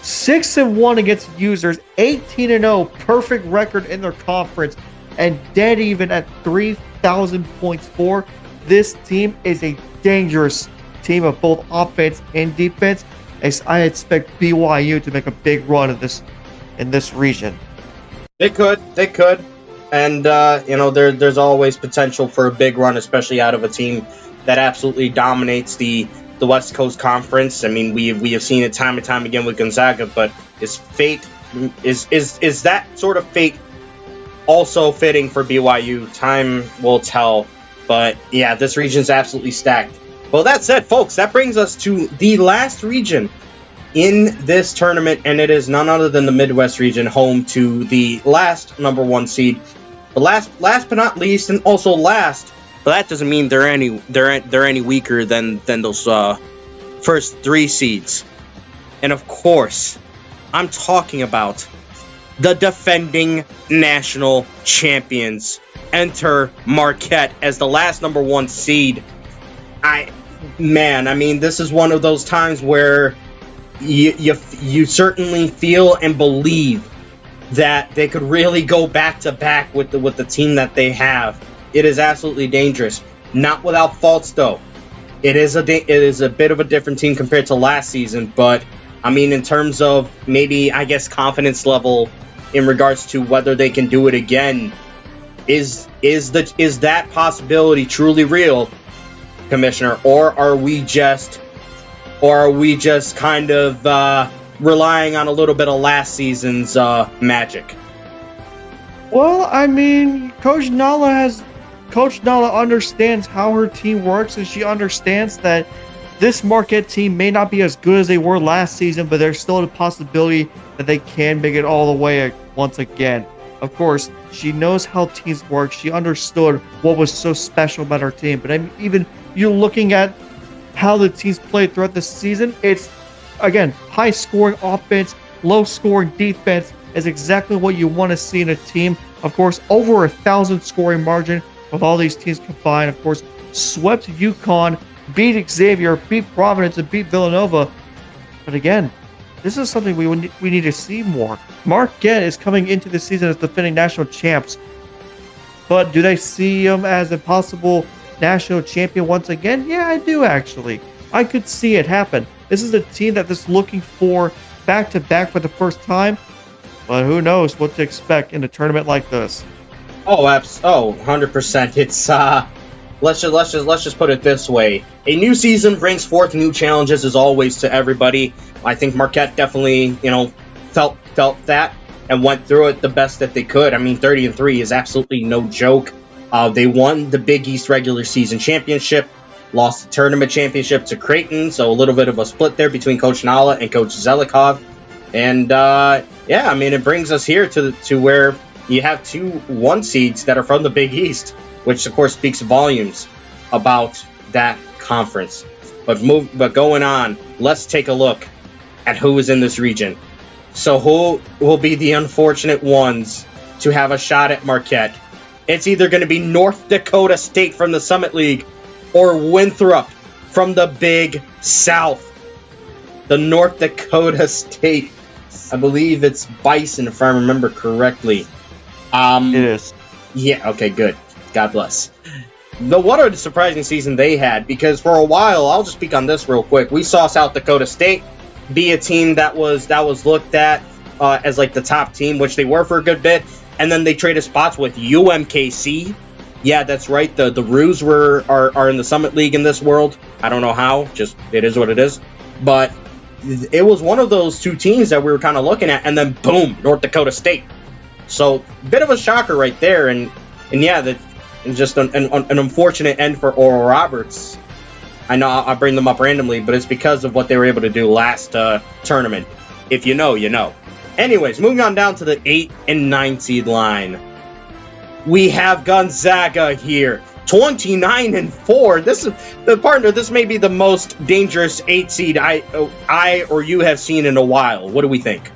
6-1 against users, 18-0, perfect record in their conference, and dead even at 3,000 points for. This team is a dangerous team of both offense and defense, as I expect BYU to make a big run in this region. They could, and there's always potential for a big run, especially out of a team that absolutely dominates the West Coast Conference. I mean, we have seen it time and time again with Gonzaga, but is that sort of fate also fitting for BYU? Time will tell. But yeah, this region's absolutely stacked. Well, that said, folks, that brings us to the last region in this tournament, and it is none other than the Midwest region, home to the last number 1 seed. The last but not least, and also last. But that doesn't mean they're any weaker than those first 3 seeds. And of course, I'm talking about the defending national champions. Enter Marquette as the last number 1 seed. I mean, this is one of those times where you certainly feel and believe that they could really go back to back with the team that they have. It is absolutely dangerous. Not without faults, though. It is a bit of a different team compared to last season, but I mean, in terms of maybe, I guess, confidence level in regards to whether they can do it again, is that possibility truly real, Commissioner, or are we just kind of relying on a little bit of last season's magic? Well, I mean, Coach Nala understands how her team works, and she understands that this Marquette team may not be as good as they were last season, but there's still a possibility that they can make it all the way once again. Of course, she knows how teams work. She understood what was so special about her team. But even you're looking at how the teams played throughout the season, it's, again, high-scoring offense, low-scoring defense is exactly what you want to see in a team. Of course, over 1,000 scoring margin with all these teams combined. Of course, swept UConn, beat Xavier, beat Providence, and beat Villanova. But again, this is something we need to see more. Marquette is coming into the season as defending national champs. But do they see them as a possible national champion once again? Yeah, I do, actually. I could see it happen. This is a team that is looking for back-to-back for the first time. But who knows what to expect in a tournament like this. 100%. It's let's just put it this way. A new season brings forth new challenges as always to everybody. I think Marquette definitely, felt that and went through it the best that they could. I mean, 30-3 is absolutely no joke. They won the Big East regular season championship, lost the tournament championship to Creighton, so a little bit of a split there between Coach Nala and Coach Zelikov. And yeah, I mean, it brings us here to where you have 2 1 seeds that are from the Big East, which of course speaks volumes about that conference. But going on, let's take a look at who is in this region. So who will be the unfortunate ones to have a shot at Marquette? It's either going to be North Dakota State from the Summit League or Winthrop from the Big South. The North Dakota State, I believe it's Bison, if I remember correctly. It is. Yeah, okay, good. God bless. What a surprising season they had, because for a while, I'll just speak on this real quick. We saw South Dakota State be a team that was looked at as like the top team, which they were for a good bit, and then they traded spots with UMKC. Yeah, that's right. The Roos are in the Summit League in this world. I don't know how, just it is what it is. But it was one of those 2 teams that we were kind of looking at, and then boom, North Dakota State. So, bit of a shocker right there, and yeah, that just an unfortunate end for Oral Roberts. I know I bring them up randomly, but it's because of what they were able to do last tournament. If you know, you know. Anyways, moving on down to the 8 and 9 seed line. We have Gonzaga here, 29-4. This is the partner. This may be the most dangerous 8 seed I or you have seen in a while. What do we think?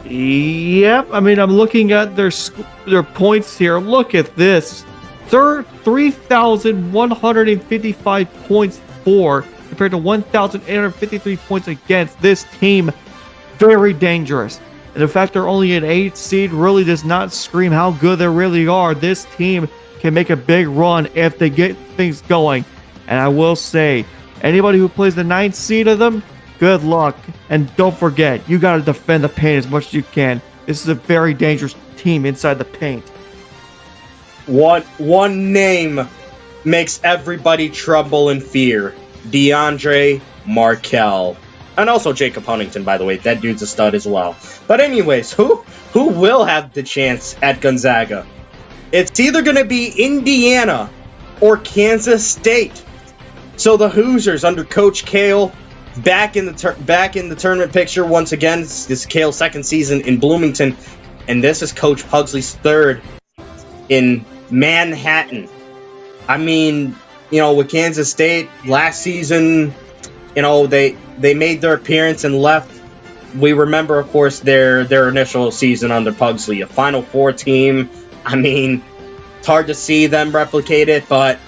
Yep. I mean, I'm looking at their points here. Look at this. 3,155 points for compared to 1,853 points against. This team, very dangerous. And the fact they're only an 8 seed really does not scream how good they really are. This team can make a big run if they get things going. And I will say, anybody who plays the 9th seed of them, good luck. And don't forget, you got to defend the paint as much as you can. This is a very dangerous team inside the paint. One name makes everybody tremble in fear. DeAndre Markelle. And also Jacob Huntington, by the way. That dude's a stud as well. But anyways, who will have the chance at Gonzaga? It's either going to be Indiana or Kansas State. So the Hoosiers under Coach Cale back in the tournament picture once again. This is Cale's 2nd season in Bloomington, and this is Coach Pugsley's 3rd in Manhattan. I mean, with Kansas State last season, they made their appearance and left. We remember, of course, their initial season under Pugsley, a Final Four team. I mean, it's hard to see them replicate it, but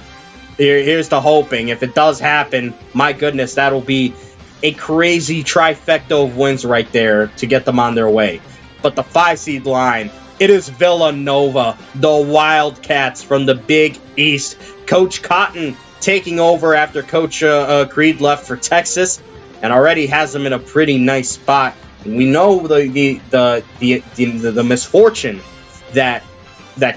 here's the hoping. If it does happen, my goodness, that'll be a crazy trifecta of wins right there to get them on their way. But the 5 seed line, it is Villanova, the Wildcats from the Big East. Coach Cotton taking over after Coach Creed left for Texas, and already has them in a pretty nice spot. We know the misfortune that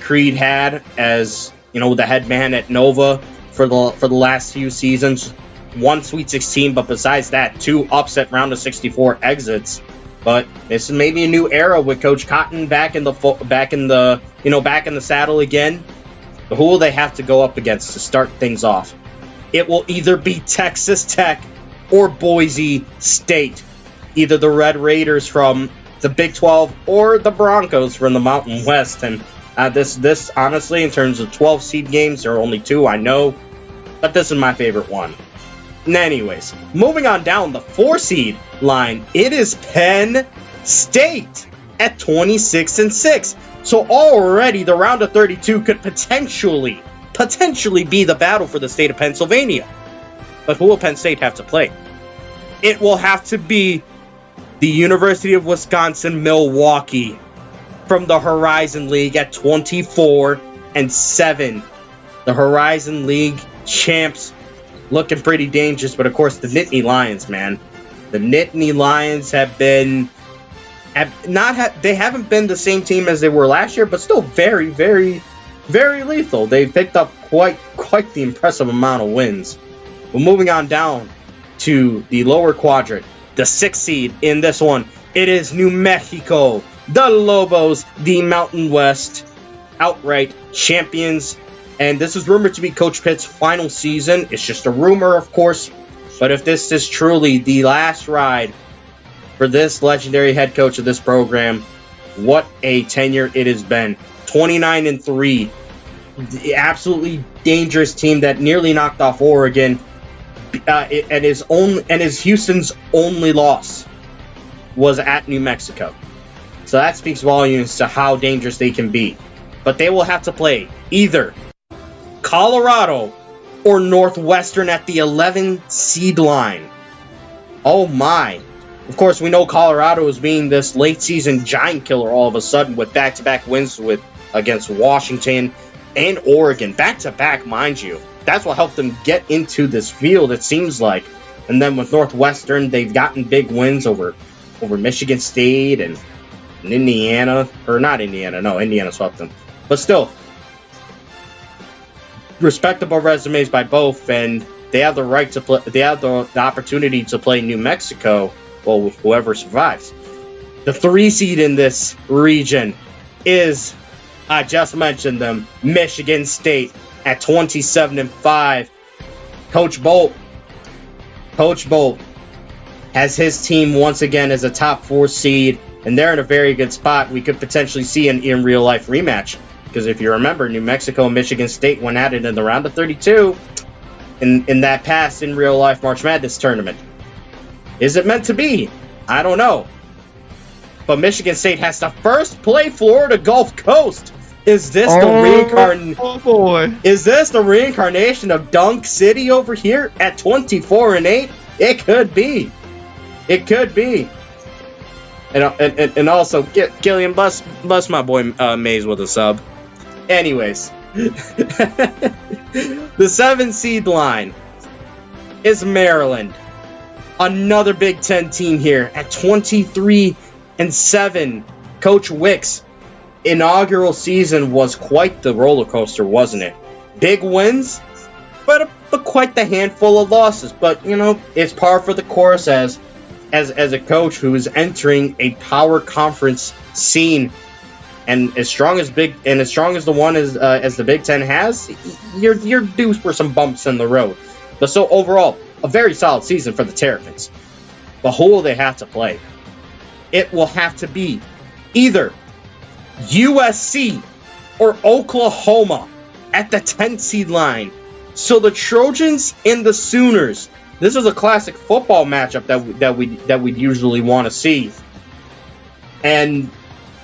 Creed had as the head man at Nova for the last few seasons. 1 Sweet 16, but besides that, 2 upset round of 64 exits. But this is maybe a new era with Coach Cotton back in the saddle again. But who will they have to go up against to start things off? It will either be Texas Tech or Boise State. Either the Red Raiders from the Big 12 or the Broncos from the Mountain West. And this honestly, in terms of 12 seed games, there are only 2, I know. But this is my favorite one. Anyways, moving on down the 4 seed line, it is Penn State at 26-6. So already the round of 32 could potentially be the battle for the state of Pennsylvania. But who will Penn State have to play? It will have to be the University of Wisconsin-Milwaukee from the Horizon League at 24-7. The Horizon League champs, looking pretty dangerous, but of course the Nittany Lions, man. The Nittany Lions they haven't been the same team as they were last year, but still very, very, very lethal. They picked up quite the impressive amount of wins. But moving on down to the lower quadrant, the 6th seed in this one, it is New Mexico, the Lobos, the Mountain West outright champions. And this is rumored to be Coach Pitt's final season. It's just a rumor, of course. But if this is truly the last ride for this legendary head coach of this program, what a tenure it has been. 29-3. The absolutely dangerous team that nearly knocked off Oregon. And his Houston's only loss was at New Mexico. So that speaks volumes to how dangerous they can be. But they will have to play either Colorado or Northwestern at the 11 seed line. Oh my. Of course, we know Colorado is being this late season giant killer all of a sudden with back-to-back wins against Washington and Oregon. Back-to-back, mind you. That's what helped them get into this field, it seems like. And then with Northwestern, they've gotten big wins over Michigan State and Indiana. Or not Indiana. No, Indiana swept them. But still, respectable resumes by both, and they have the right to play. They have the opportunity to play New Mexico. Well, whoever survives. The 3 seed in this region is, I just mentioned them, Michigan State at 27-5. Coach Bolt has his team once again as a top 4 seed, and they're in a very good spot. We could potentially see an in real life rematch Because if you remember, New Mexico and Michigan State went at it in the round of 32 in that past in real life March Madness tournament. Is it meant to be? I don't know. But Michigan State has to first play Florida Gulf Coast. Is this Is this the reincarnation of Dunk City over here at 24-8? It could be. It could be. And also, Gillian, bust my boy Mays with a sub. Anyways, the 7 seed line is Maryland. Another Big Ten team here at 23-7. Coach Wick's inaugural season was quite the roller coaster, wasn't it? Big wins, but quite the handful of losses. But you know, it's par for the course as a coach who is entering a power conference scene, and as strong as the one as the Big Ten has, you're due for some bumps in the road. But so overall, a very solid season for the Terrapins. But who will they have to play? It will have to be either USC or Oklahoma at the 10 seed line. So the Trojans and the Sooners. This is a classic football matchup that we'd usually want to see. And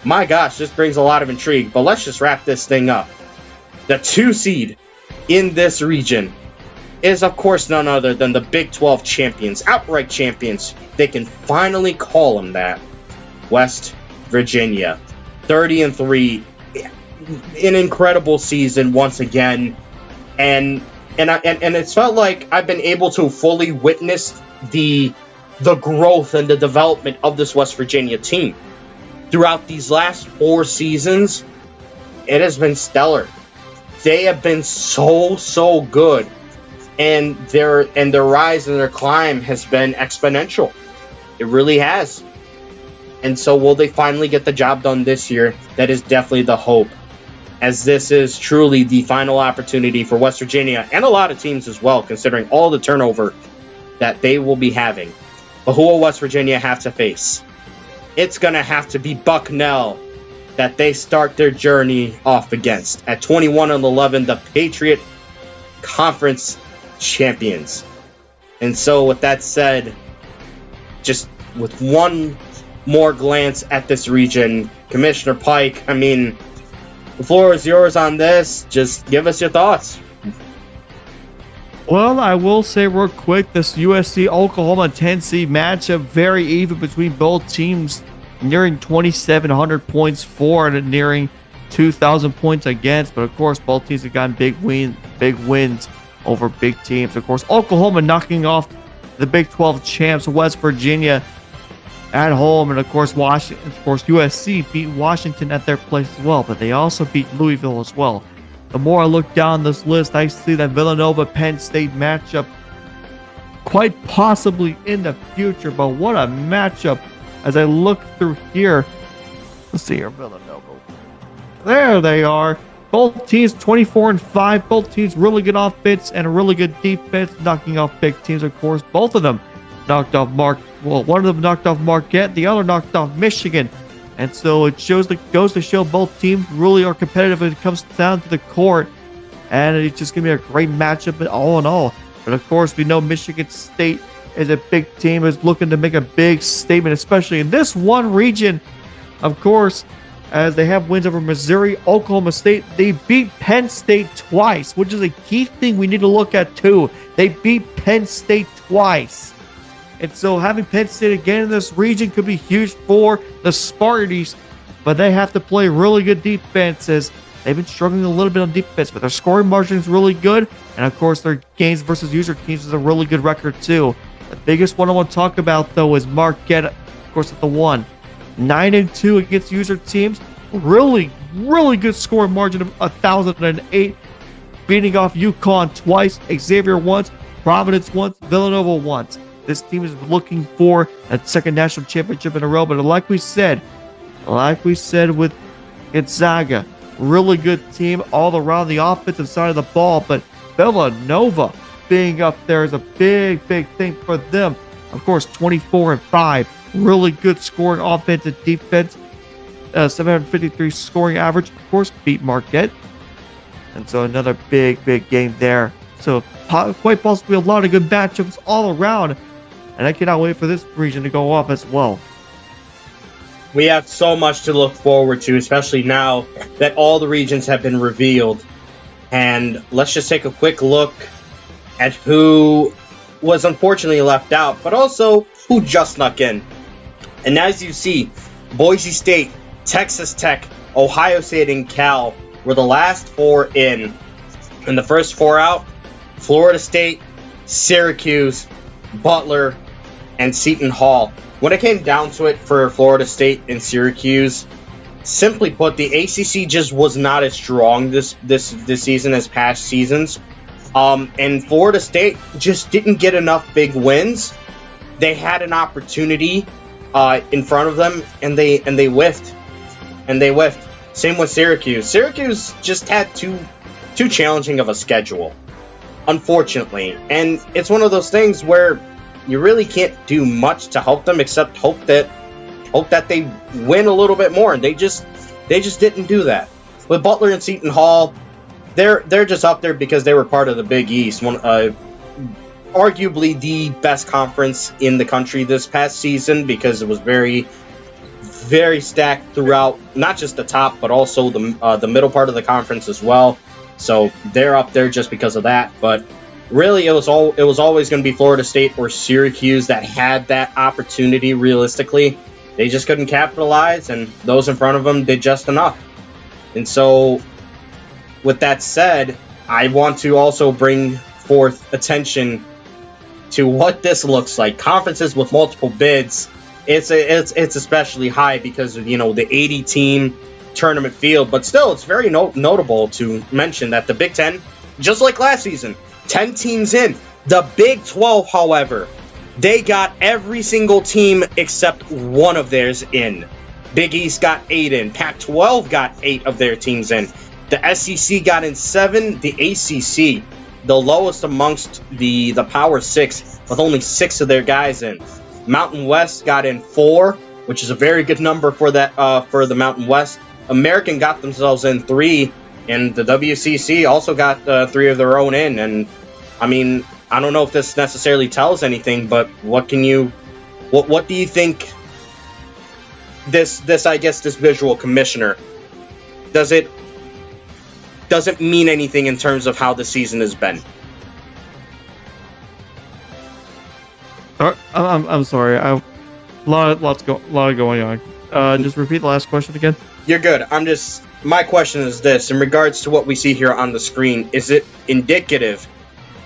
my gosh, this brings a lot of intrigue. But let's just wrap this thing up. The 2 seed in this region is, of course, none other than the Big 12 champions, outright champions. They can finally call them that. West Virginia, 30-3, an incredible season once again, and it's felt like I've been able to fully witness the growth and the development of this West Virginia team throughout these last 4 seasons. It has been stellar. They have been so good, and their rise and their climb has been exponential. It really has. And so will they finally get the job done this year? That is definitely the hope, as this is truly the final opportunity for West Virginia and a lot of teams as well, considering all the turnover that they will be having. But who will West Virginia have to face? It's going to have to be Bucknell that they start their journey off against. At 21-11, the Patriot Conference champions. And so with that said, just with one more glance at this region, Commissioner Pike, I mean, the floor is yours on this. Just give us your thoughts. Well, I will say real quick, this USC-Oklahoma 10-seed matchup, very even between both teams, nearing 2,700 points for and nearing 2,000 points against. But of course, both teams have gotten big wins over big teams. Of course, Oklahoma knocking off the Big 12 champs, West Virginia, at home, and of course USC beat Washington at their place as well, but they also beat Louisville as well. The more I look down this list, I see that Villanova-Penn State matchup quite possibly in the future. But what a matchup as I look through here. Let's see here, Villanova. There they are. Both teams 24-5. Both teams really good offense and a really good defense, knocking off big teams. Of course, both of them knocked off one of them knocked off Marquette, the other knocked off Michigan. And so it goes to show both teams really are competitive when it comes down to the court. And it's just going to be a great matchup all in all. But of course, we know Michigan State is a big team, is looking to make a big statement, especially in this one region. Of course, as they have wins over Missouri, Oklahoma State. They beat Penn State twice, which is a key thing we need to look at too. They beat Penn State twice. And so having Penn State again in this region could be huge for the Spartans, but they have to play really good defenses. They've been struggling a little bit on defense, but their scoring margin is really good. And of course, their games versus user teams is a really good record too. The biggest one I want to talk about though is Marquette, of course, at the 9-2 against user teams. Really good scoring margin of 1,008, beating off UConn twice, Xavier once, Providence once, Villanova once. This team is looking for a second national championship in a row. But like we said with Gonzaga, really good team all around the offensive side of the ball. But Villanova being up there is a big thing for them. Of course, 24-5, really good scoring offense and defense. 753 scoring average, of course, beat Marquette. And so another big game there. So quite possibly a lot of good matchups all around. And I cannot wait for this region to go off as well. We have so much to look forward to, especially now that all the regions have been revealed. And let's just take a quick look at who was unfortunately left out, but also who just snuck in. And as you see, Boise State, Texas Tech, Ohio State, and Cal were the last 4 in. And the first 4 out, Florida State, Syracuse, Butler, and Seton Hall. When it came down to it for Florida State and Syracuse, simply put, the ACC just was not as strong this season as past seasons. And Florida State just didn't get enough big wins. They had an opportunity in front of them, and they whiffed. Same with Syracuse. Syracuse just had too challenging of a schedule, unfortunately. And it's one of those things where you really can't do much to help them except hope that they win a little bit more. And they just didn't do that. With Butler and Seton Hall, they're just up there because they were part of the Big East, arguably the best conference in the country this past season, because it was very, very stacked throughout, not just the top, but also the middle part of the conference as well. So they're up there just because of that. But really, it was always going to be Florida State or Syracuse that had that opportunity. Realistically, they just couldn't capitalize, and those in front of them did just enough. And so, with that said, I want to also bring forth attention to what this looks like. Conferences with multiple bids, it's especially high because of, the 80-team tournament field. But still, it's very notable to mention that the Big Ten, just like last season, 10 teams in. The Big 12, however, they got every single team except one of theirs in. Big East got 8 in. Pac-12 got 8 of their teams in. The SEC got in 7. The ACC, the lowest amongst the Power 6, with only 6 of their guys in. Mountain West got in 4, which is a very good number for the Mountain West. American got themselves in 3, and the WCC also got 3 of their own in. And I mean, I don't know if this necessarily tells anything, but what do you think? This visual commissioner, does it mean anything in terms of how the season has been? I'm sorry. Lot going on. Just repeat the last question again. You're good. My question is this: in regards to what we see here on the screen, is it indicative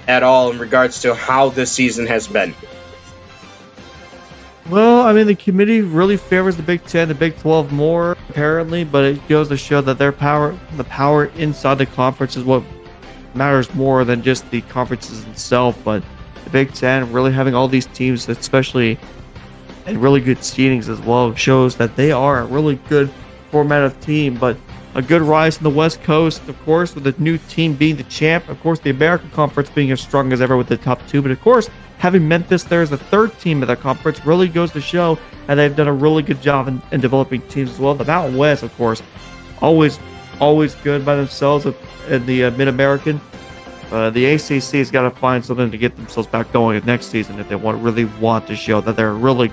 at all in regards to how this season has been? Well, I mean, the committee really favors the Big Ten, the Big 12 more, apparently, but it goes to show that the power inside the conference is what matters more than just the conferences itself. But the Big Ten really having all these teams, especially, and really good seedings as well, shows that they are a really good format of team. But a good rise in the West Coast, of course, with the new team being the champ. Of course, the American Conference being as strong as ever with the top 2. But of course, having Memphis there as the 3rd team of the conference really goes to show that they've done a really good job in developing teams as well. The Mountain West, of course, always good by themselves in the Mid-American. The ACC has got to find something to get themselves back going next season if they really want to show that they're a really,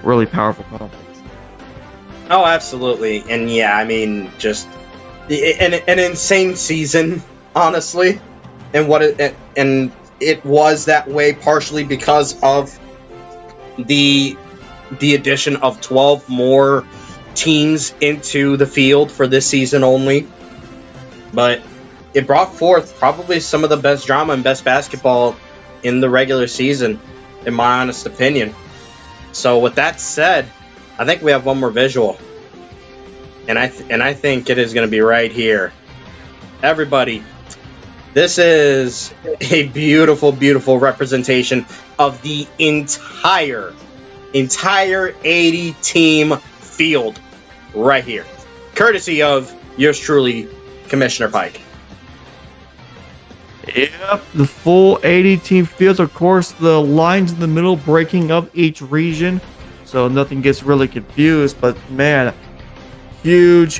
really powerful conference. Oh, absolutely. And yeah, I mean, just an insane season, honestly. And it was that way partially because of the addition of 12 more teams into the field for this season only. But it brought forth probably some of the best drama and best basketball in the regular season, in my honest opinion. So with that said, I think we have one more visual. And I think it is going to be right here. Everybody, this is a beautiful, beautiful representation of the entire 80-team field right here. Courtesy of yours truly, Commissioner Pike. Yep, the full 80-team field. Of course, the lines in the middle breaking up each region, so nothing gets really confused. But man, huge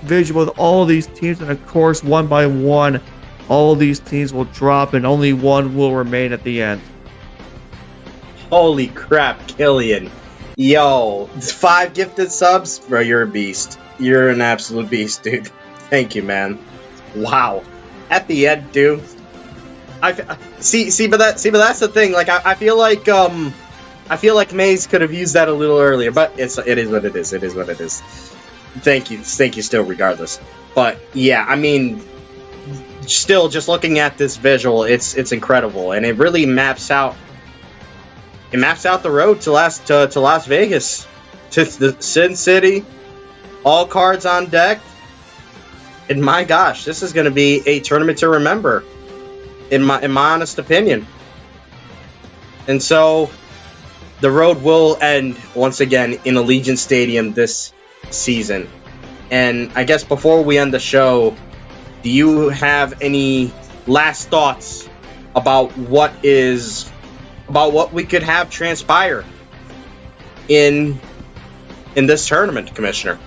vision with all these teams, and of course, one by one, all these teams will drop, and only one will remain at the end. Holy crap, Killian. Yo, 5 gifted subs? Bro, you're a beast. You're an absolute beast, dude. Thank you, man. Wow. At the end, dude. But that's the thing. Like, I feel like Maze could have used that a little earlier, but it is what it is. It is what it is. Thank you still, regardless. But yeah, I mean, still, just looking at this visual, it's incredible, and it really maps out. It maps out the road to Las Vegas, to the Sin City. All cards on deck. And my gosh, this is going to be a tournament to remember, in my honest opinion. And so, the road will end once again in Allegiant Stadium this season. And I guess before we end the show, do you have any last thoughts about what we could have transpire in this tournament, Commissioner?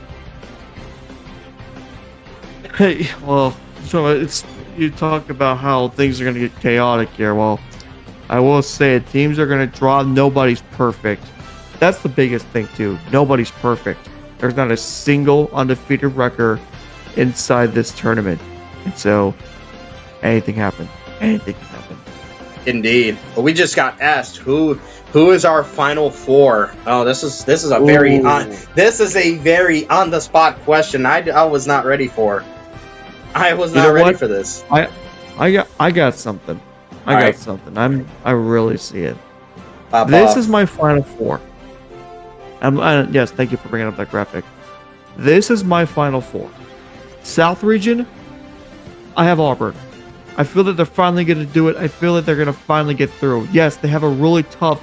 Hey, well, so you talk about how things are going to get chaotic here. Well, I will say teams are going to draw. Nobody's perfect. That's the biggest thing, too. Nobody's perfect. There's not a single undefeated record inside this tournament. And so, anything happen. Anything can happen. Indeed. But we just got asked who is our final 4. Oh, this is a very on the spot question. I was not ready for. I was not ready for this. I got something. I got something. I really see it. This is my final 4. Yes, thank you for bringing up that graphic. This is my final 4. South region, I have Auburn. I feel that they're finally going to do it. I feel that they're going to finally get through. Yes, they have a really tough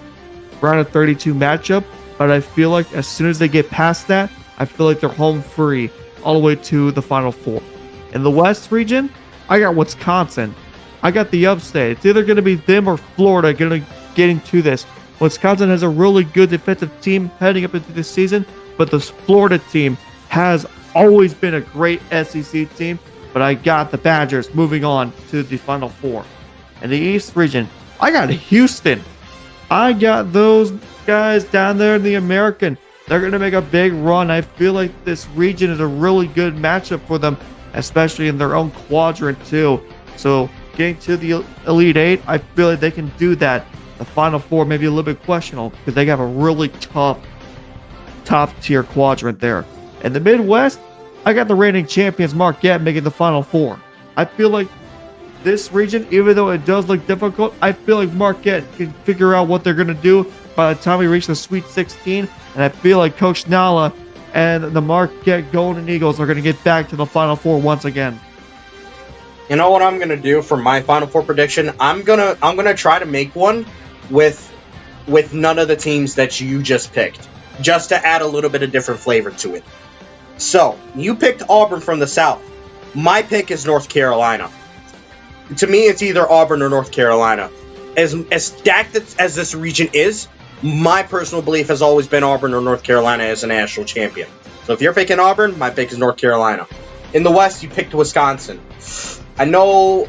round of 32 matchup, but I feel like as soon as they get past that, I feel like they're home free all the way to the final 4. In the West region, I got Wisconsin. I got the upstate. It's either going to be them or Florida getting to this. Wisconsin has a really good defensive team heading up into this season, but this Florida team has always been a great SEC team, but I got the Badgers moving on to the Final 4. In the East region, I got Houston. I got those guys down there in the American. They're going to make a big run. I feel like this region is a really good matchup for them, especially in their own quadrant too. So getting to the Elite 8, I feel like they can do that. The Final 4 may be a little bit questionable because they have a really tough top tier quadrant there. In the Midwest, I got the reigning champions Marquette making the Final 4. I feel like this region, even though it does look difficult, I feel like Marquette can figure out what they're going to do by the time we reach the Sweet 16. And I feel like Coach Nala and the Marquette Golden Eagles are going to get back to the Final 4 once again. You know what I'm going to do for my Final 4 prediction? I'm gonna try to make one with none of the teams that you just picked, just to add a little bit of different flavor to it. So, you picked Auburn from the South. My pick is North Carolina. To me, it's either Auburn or North Carolina. As stacked as this region is, my personal belief has always been Auburn or North Carolina as a national champion. So if you're picking Auburn, my pick is North Carolina. In the West, you picked Wisconsin. I know.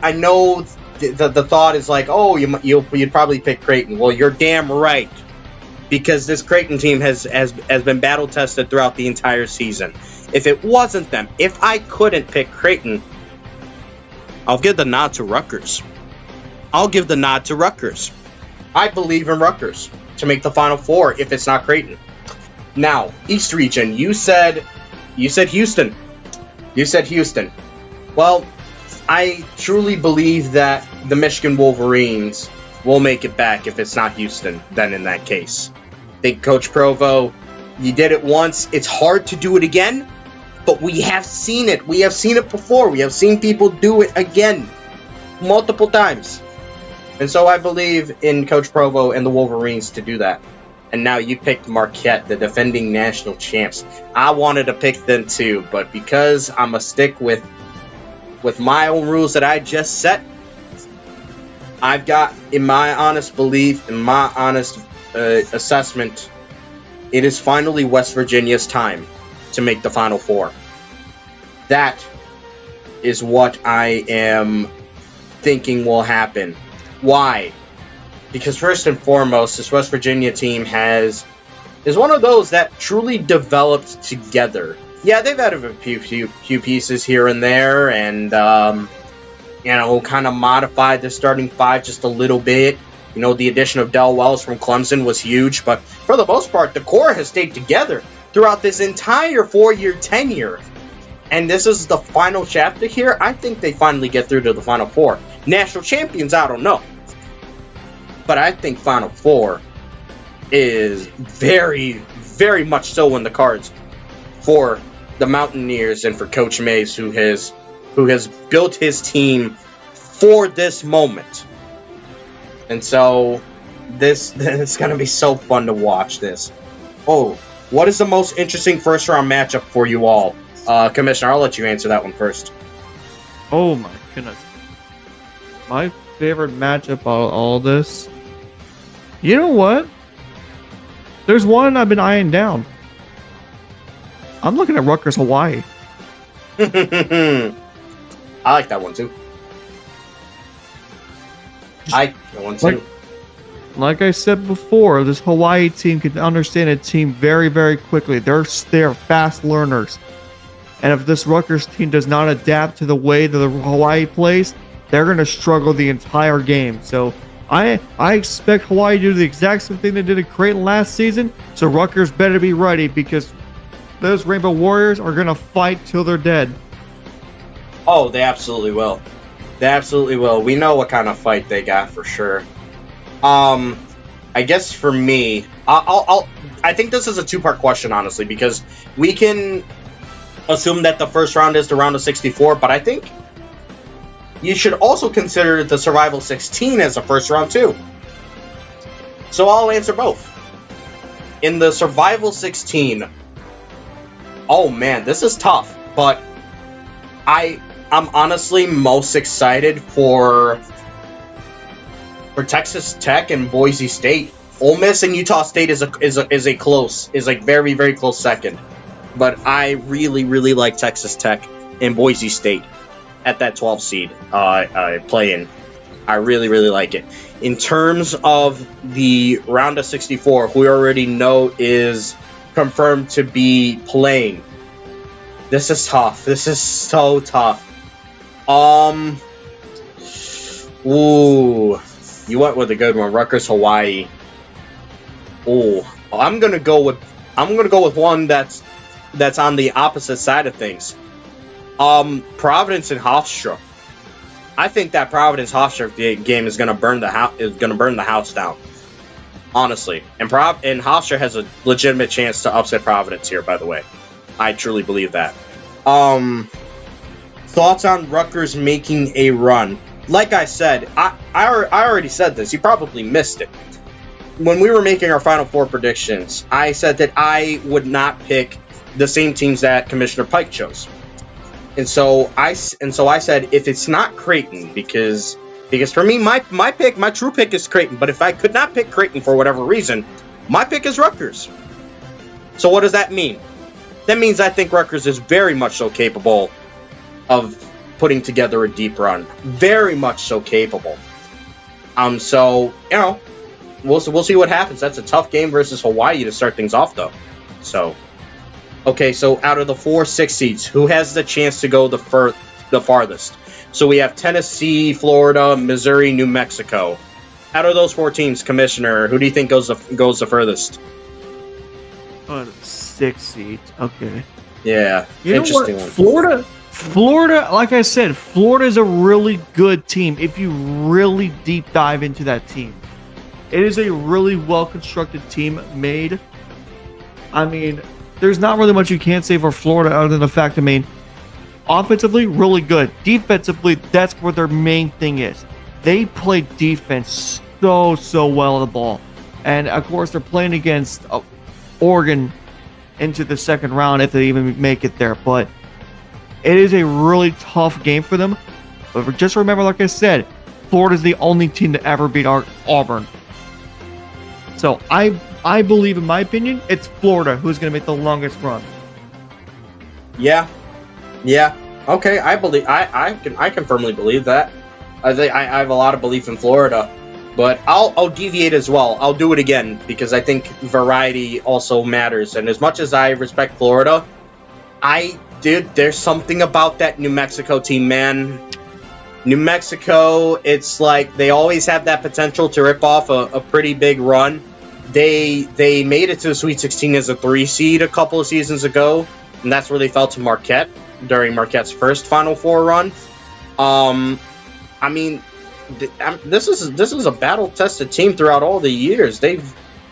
The thought is like, oh, you'd probably pick Creighton. Well, you're damn right, because this Creighton team has been battle tested throughout the entire season. If it wasn't them, if I couldn't pick Creighton, I'll give the nod to Rutgers. I believe in Rutgers to make the Final 4 if it's not Creighton. Now, East region, you said Houston. Well, I truly believe that the Michigan Wolverines will make it back if it's not Houston, then in that case. I think Coach Provo, you did it once. It's hard to do it again, but we have seen it. We have seen it before. We have seen people do it again multiple times. And so I believe in Coach Provo and the Wolverines to do that. And now you picked Marquette, the defending national champs. I wanted to pick them too, but because I'm going to stick with my own rules that I just set, I've got, in my honest belief, in my honest assessment, it is finally West Virginia's time to make the Final Four. That is what I am thinking will happen. Why? Because first and foremost, this West Virginia team is one of those that truly developed together. Yeah, they've added a few pieces here and there, and kind of modified the starting five just a little bit. The addition of Del Wells from Clemson was huge, but for the most part, the core has stayed together throughout this entire 4-year tenure. And this is the final chapter here. I think they finally get through to the Final Four. National champions, I don't know. But I think Final Four is very, very much so in the cards for the Mountaineers and for Coach Mays, who has built his team for this moment. And so it's going to be so fun to watch this. Oh, what is the most interesting first round matchup for you all? Commissioner, I'll let you answer that one first. Oh my goodness. My favorite matchup out of all this. You know what? There's one I've been eyeing down. I'm looking at Rutgers, Hawaii. I like that one too. Like I said before, this Hawaii team can understand a team very, very quickly. They're fast learners. And if this Rutgers team does not adapt to the way that the Hawaii plays, they're going to struggle the entire game. So I expect Hawaii to do the exact same thing they did at Creighton last season. So Rutgers better be ready, because those Rainbow Warriors are going to fight till they're dead. Oh, they absolutely will. They absolutely will. We know what kind of fight they got for sure. I guess for me, I think this is a two-part question, honestly, because we can assume that the first round is the round of 64, but I think you should also consider the Survival 16 as a first round too. So I'll answer both. In the Survival 16, oh man, this is tough, but I'm honestly most excited for Texas Tech and Boise State. Ole Miss and Utah State is a very, very close second. But I really, really like Texas Tech and Boise State at that 12 seed play-in. I really, really like it. In terms of the round of 64, who we already know is confirmed to be playing, this is tough. This is so tough. Ooh, you went with a good one. Rutgers, Hawaii. Ooh, I'm gonna go with one that's on the opposite side of things. Providence and Hofstra. I think that Providence Hofstra game is gonna burn the house down. Honestly, and Hofstra has a legitimate chance to upset Providence here. By the way, I truly believe that. Thoughts on Rutgers making a run? Like I said, I already said this. You probably missed it. When we were making our Final Four predictions, I said that I would not pick the same teams that Commissioner Pike chose. And so I said, if it's not Creighton, because for me, my true pick is Creighton. But if I could not pick Creighton for whatever reason, my pick is Rutgers. So what does that mean? That means I think Rutgers is very much so capable of putting together a deep run. Very much so capable. So, we'll see what happens. That's a tough game versus Hawaii to start things off, though. So, okay, so out of the 4-6 seeds, who has the chance to go the farthest? So we have Tennessee, Florida, Missouri, New Mexico. Out of those 4 teams, Commissioner, who do you think goes the furthest? 6 seeds. Okay. Yeah. Interesting one. Florida, like I said, Florida is a really good team if you really deep dive into that team. It is a really well-constructed team made. I mean, there's not really much you can say for Florida other than the fact, offensively, really good. Defensively, that's where their main thing is. They play defense so well on the ball. And, of course, they're playing against Oregon into the second round if they even make it there. But it is a really tough game for them. But just remember, like I said, Florida's the only team to ever beat Auburn. So I believe, in my opinion, it's Florida who's going to make the longest run. Yeah, yeah. Okay, I can firmly believe that. I have a lot of belief in Florida, but I'll deviate as well. I'll do it again because I think variety also matters. And as much as I respect Florida, there's something about that New Mexico team, man. New Mexico, it's like they always have that potential to rip off a pretty big run. They made it to the Sweet 16 as a 3 seed a couple of seasons ago, and that's where they fell to Marquette during Marquette's first Final Four run. I mean, this is a battle tested team throughout all the years.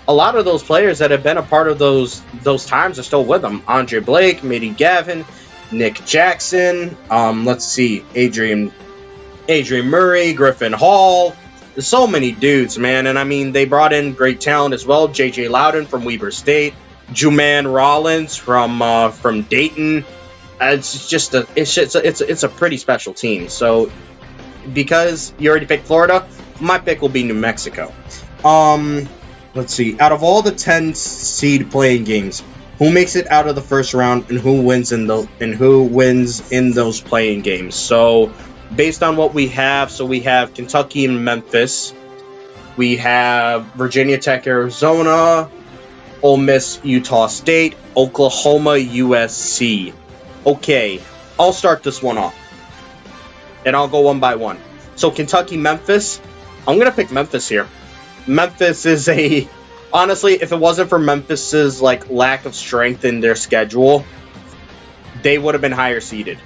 A lot of those players that have been a part of those times are still with them. Andre Blake, Mitty Gavin, Nick Jackson. Let's see, Adrian Murray, Griffin Hall. There's so many dudes, man. And I mean, they brought in great talent as well. J.J. Loudon from Weber State, Juman Rollins from Dayton. It's a pretty special team. So because you already picked Florida, my pick will be New Mexico. Let's see. Out of all the 10 seed playing games, who makes it out of the first round and who wins in those playing games? So based on what we have, so we have Kentucky and Memphis. We have Virginia Tech, Arizona, Ole Miss, Utah State, Oklahoma, USC. Okay, I'll start this one off. And I'll go one by one. So Kentucky, Memphis. I'm going to pick Memphis here. Memphis is honestly, if it wasn't for Memphis's lack of strength in their schedule, they would have been higher seeded.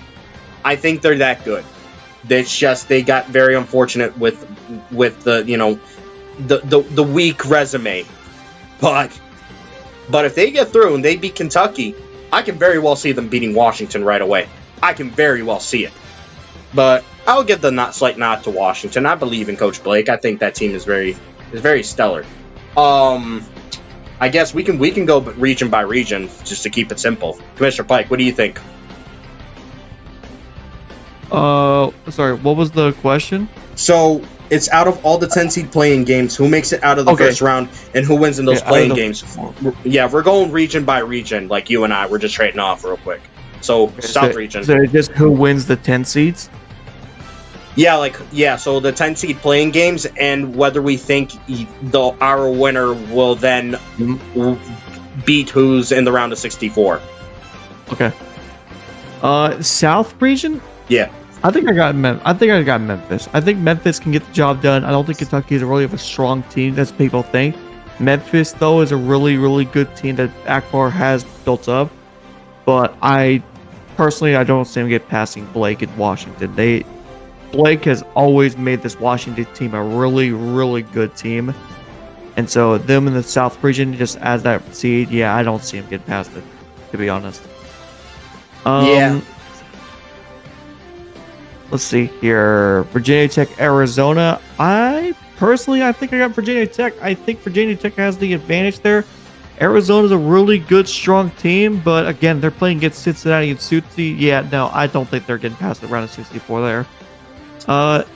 I think they're that good. It's just they got very unfortunate with the the weak resume. But if they get through and they beat Kentucky, I can very well see them beating Washington right away. I can very well see it. But I'll give the slight nod to Washington. I believe in Coach Blake. I think that team is very stellar. I guess we can go region by region just to keep it simple. Commissioner Pike, what do you think? Sorry, what was the question? So it's out of all the 10 seed playing games, who makes it out of the first round and who wins in those playing games? Yeah, we're going region by region, like you and I. We're just trading off real quick. So South region. So just who wins the 10 seeds? Yeah, so the 10 seed playing games and whether we think our winner will then beat who's in the round of 64. Okay. South region? Yeah. I think I got Memphis. I think Memphis can get the job done. I don't think Kentucky is really a strong team as people think. Memphis, though, is a really, really good team that Akbar has built up. But I don't see him get passing Blake in Washington. Blake has always made this Washington team a really, really good team. And so them in the South region, just as that seed, I don't see him get past it, to be honest. Yeah. Let's see here. Virginia Tech, Arizona. I think I got Virginia Tech. I think Virginia Tech has the advantage there. Arizona's a really good, strong team, but again, they're playing against Cincinnati and Susie. Yeah, no, I don't think they're getting past the round of 64 there. Okay.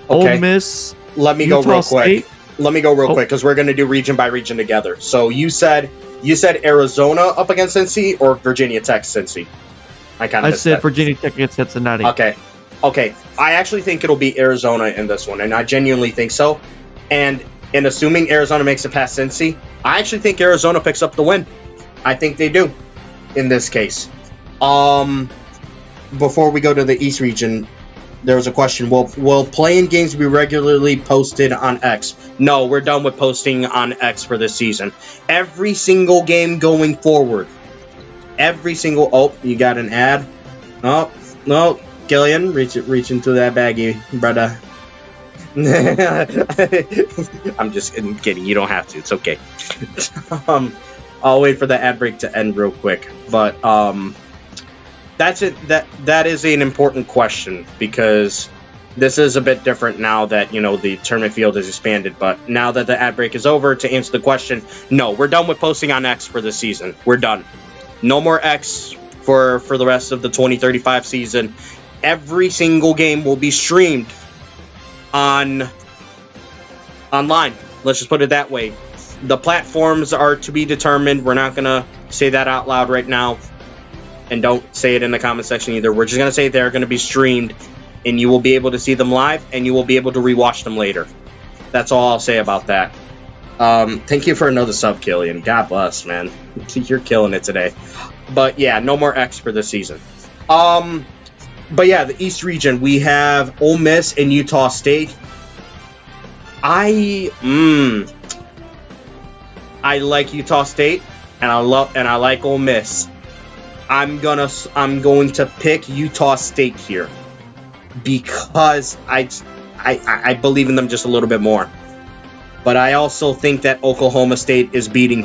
Ole Miss. Let me Utah go real State. quick. Let me go real quick because we're going to do region by region together. So you said Arizona up against Cincy or Virginia Tech Cincy? I said Virginia Tech against Cincinnati. Okay. I actually think it'll be Arizona in this one, and I genuinely think so. And in assuming Arizona makes it past Cincy, I actually think Arizona picks up the win. I think they do in this case. Before we go to the East region, there was a question. Will playing games be regularly posted on X? No, we're done with posting on X for this season. Every single game going forward. Oh, you got an ad? Oh, no. Killian, reach into that baggie, brother. I'm just kidding. You don't have to. It's okay. I'll wait for the ad break to end real quick. But that's it. That is an important question because this is a bit different now that the tournament field is expanded. But now that the ad break is over, to answer the question, no, we're done with posting on X for this season. We're done. No more X for the rest of the 2035 season. Every single game will be streamed online. Let's just put it that way. The platforms are to be determined. We're not going to say that out loud right now. and don't say it in the comment section either. We're just going to say they're going to be streamed, and you will be able to see them live, and you will be able to rewatch them later. That's all I'll say about that. Thank you for another sub, Killian. God bless, man. You're killing it today. But yeah, no more X for this season. But yeah, the East region, we have Ole Miss and Utah State. I like Utah State, and I like Ole Miss. I'm going to pick Utah State here because I believe in them just a little bit more. But I also think that Oklahoma State is beating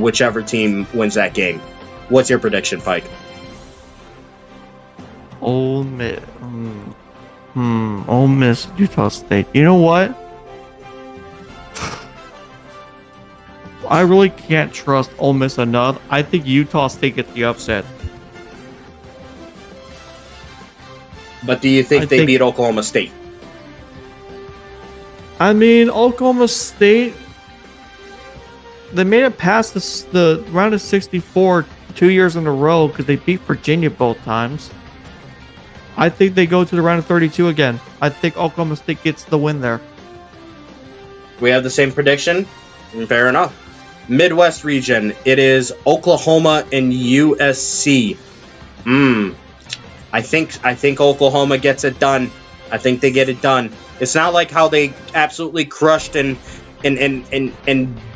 whichever team wins that game. What's your prediction, Pike? Ole Miss. Ole Miss, Utah State. You know what? I really can't trust Ole Miss enough. I think Utah State gets the upset. But do you think they beat Oklahoma State? I mean, Oklahoma State, they made it past the round of 64 2 years in a row because they beat Virginia both times. I think they go to the round of 32 again. I think Oklahoma State gets the win there. We have the same prediction? Fair enough. Midwest region, it is Oklahoma and USC. I think Oklahoma gets it done. I think they get it done. It's not like how they absolutely crushed and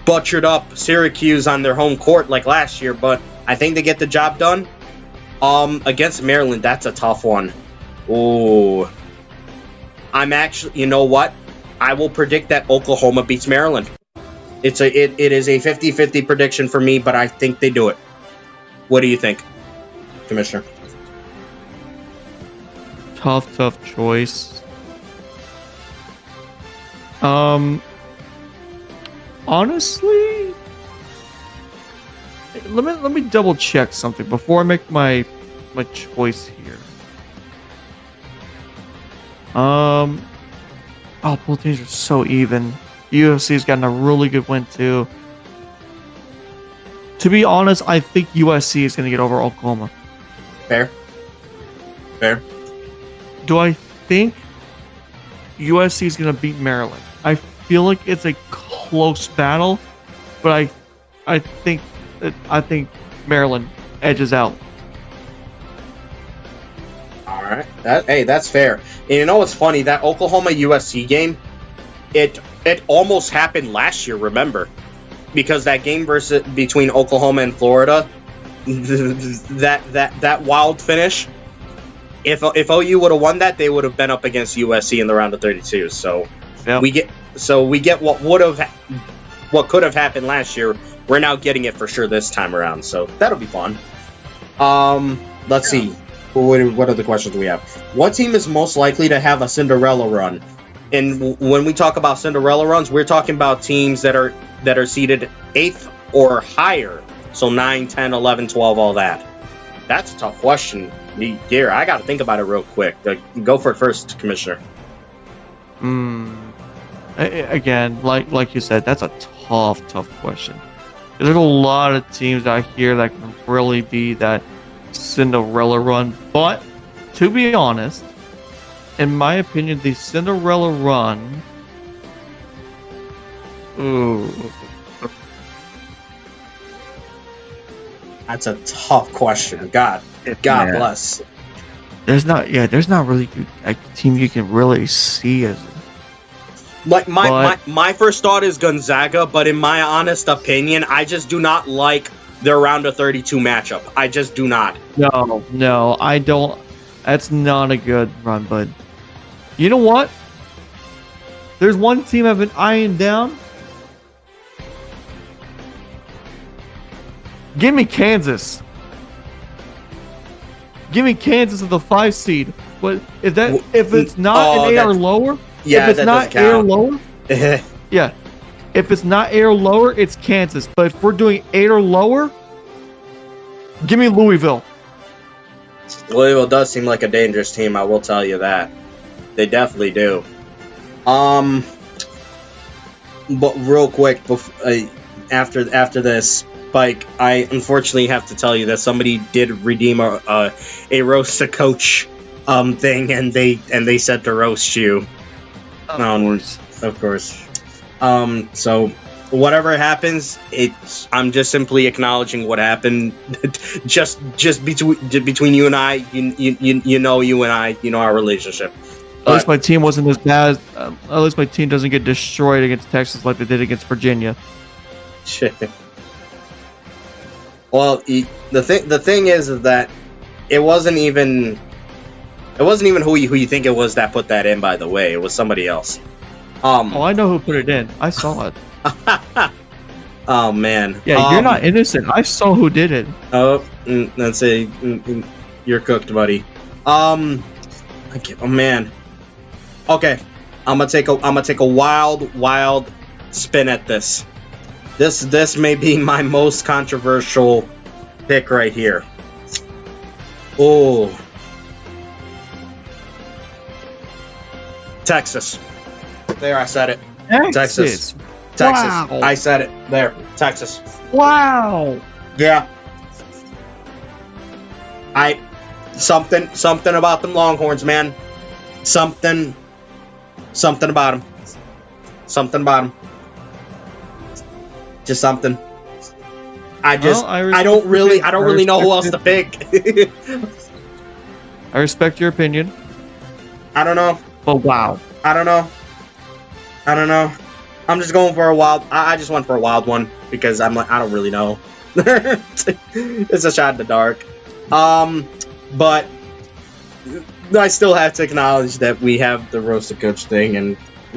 butchered up Syracuse on their home court like last year, but I think they get the job done. Against Maryland, that's a tough one. Ooh. You know what? I will predict that Oklahoma beats Maryland. It is a 50-50 prediction for me, but I think they do it. What do you think, Commissioner? Tough choice. Honestly, let me double check something before I make my choice here. Both teams are so even. USC's gotten a really good win too. To be honest, I think USC is going to get over Oklahoma. Fair. Do I think USC is going to beat Maryland? I feel like it's a close battle, but I think Maryland edges out. All right, that's fair. And you know what's funny? That Oklahoma USC game, it almost happened last year. Remember, because that game between Oklahoma and Florida, that wild finish. If OU would have won that, they would have been up against USC in the round of 32. So yep. we get what could have happened last year. We're now getting it for sure this time around. So that'll be fun. Let's see. What other questions do we have? What team is most likely to have a Cinderella run? And when we talk about Cinderella runs, we're talking about teams that are seeded 8th or higher. So 9, 10, 11, 12, all that. That's a tough question. Here, I got to think about it real quick. Go for it first, Commissioner. Again, like you said, that's a tough question. There's a lot of teams out here that can really be that Cinderella run. But to be honest, in my opinion, the Cinderella run. Ooh. That's a tough question. God bless. There's not really a team you can really see as. My first thought is Gonzaga, but in my honest opinion, I just do not like their round of 32 matchup. I just do not. No, I don't. That's not a good run, but you know what? There's one team I've been eyeing down. Give me Kansas. Give me Kansas as the 5 seed. But if it's not an 8 or lower, yeah, if it's not 8 or lower, yeah. If it's not 8 or lower, it's Kansas. But if we're doing 8 or lower, give me Louisville. Louisville does seem like a dangerous team, I will tell you that. They definitely do. But real quick, after this, Pike, I unfortunately have to tell you that somebody did redeem a roast to coach thing, and they said to roast you. Of course. So whatever happens, I'm just simply acknowledging what happened. just between you and I, you know, you and I, you know our relationship. At least my team wasn't as bad. At least my team doesn't get destroyed against Texas like they did against Virginia. Shit. Well, the thing is that it wasn't even who you think it was that put that in. By the way, it was somebody else. I know who put it in. I saw it. Oh man. Yeah, you're not innocent. I saw who did it. Oh, let's say you're cooked, buddy. Oh man. Okay, I'm gonna take a wild spin at this. This may be my most controversial pick right here. Oh, Texas. There, I said it. Texas. Wow. I said it. There, Texas. Wow. Yeah. Something about them Longhorns, man. Something about them. Something about them. Just something. I don't really know who else to pick. I respect your opinion. I don't know. But wow. I don't know. I'm just going for a wild. I just went for a wild one because I'm like, I don't really know. It's a shot in the dark. But I still have to acknowledge that we have the roasted coach thing, and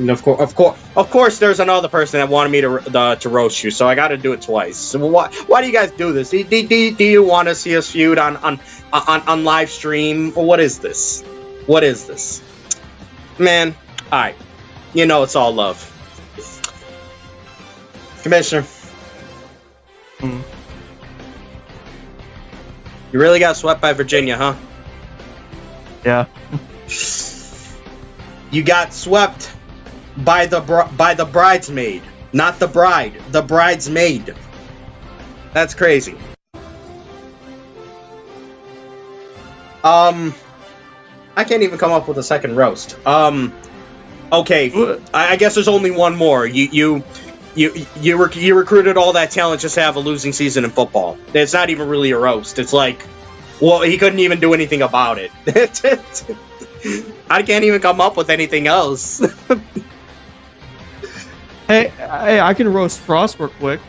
of course, there's another person that wanted me to roast you, so I got to do it twice. So why do you guys do this? Do you want to see us feud on live stream, or what is this? What is this, man? All right, you know it's all love, Commissioner. You really got swept by Virginia, huh? Yeah. You got swept by the bridesmaid, not the bride, the bridesmaid. That's crazy. I can't even come up with a second roast. Okay, I guess there's only one more. You recruited all that talent just to have a losing season in football. It's not even really a roast. It's like, well, he couldn't even do anything about it. I can't even come up with anything else. Hey, I can roast Frost real quick.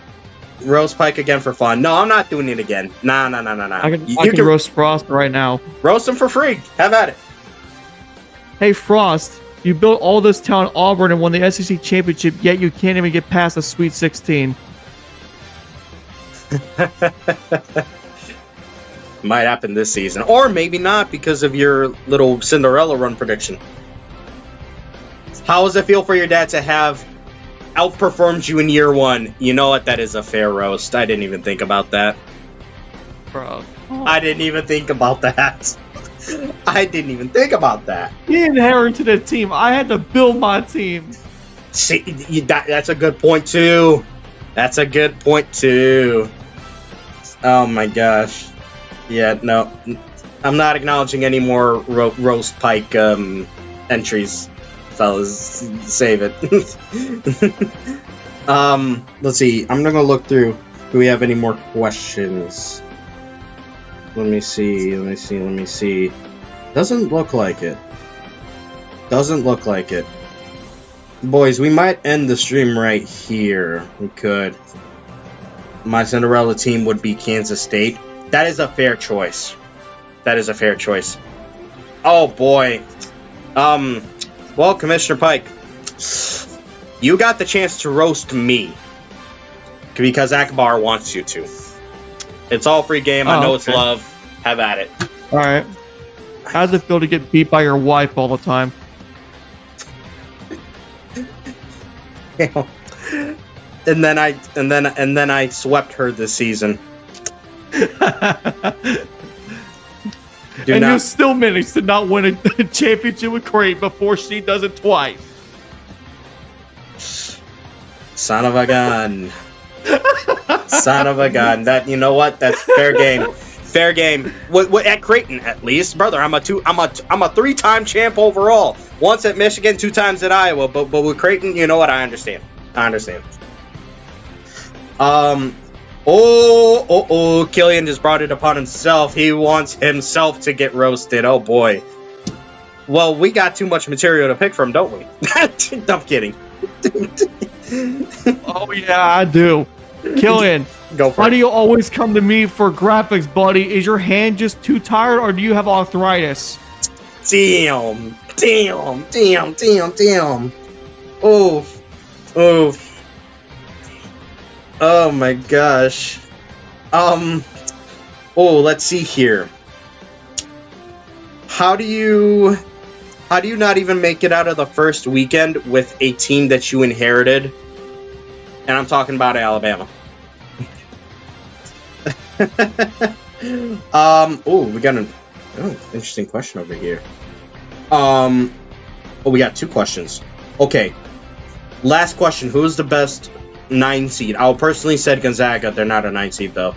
Roast Pike again for fun. No, I'm not doing it again. Nah. I can roast Frost right now. Roast him for free. Have at it. Hey, Frost, you built all this talent in Auburn and won the SEC championship, yet you can't even get past the Sweet 16. Might happen this season. Or maybe not because of your little Cinderella run prediction. How does it feel for your dad to have outperformed you in year one? You know what? That is a fair roast. I didn't even think about that. Bro. I didn't even think about that. I didn't even think about that. He inherited a team. I had to build my team. See, that's a good point, too. That's a good point, too. Oh, my gosh. Yeah, no. I'm not acknowledging any more roast Pike entries, fellas. Save it. Let's see. I'm gonna look through. Do we have any more questions? Let me see. Doesn't look like it. Boys, we might end the stream right here. We could. My Cinderella team would be Kansas State. That is a fair choice. Oh boy. Well, Commissioner Pike, you got the chance to roast me because Akbar wants you to. It's all free game. I know it's love. Have at it. All right. How does it feel to get beat by your wife all the time? And then I swept her this season. You still managed to not win a championship with Crate before she does it twice. Son of a gun. Son of a gun. That, you know what? That's fair game. Fair game. What at Creighton, at least, brother. I'm a 3-time champ overall. Once at Michigan, 2 times at Iowa. But with Creighton, you know what? I understand. Killian just brought it upon himself. He wants himself to get roasted. Oh boy. Well, we got too much material to pick from, don't we? I'm kidding. Oh yeah, I do. Killian, go for why it. do you always come to me for graphics, buddy? Is your hand just too tired, or do you have arthritis? Damn. Oof. Oh my gosh. Let's see here. How do you not even make it out of the first weekend with a team that you inherited? And I'm talking about Alabama. We got an interesting question over here. We got 2 questions. Okay. Last question. Who's the best 9 seed? I'll personally said Gonzaga. They're not a 9 seed though.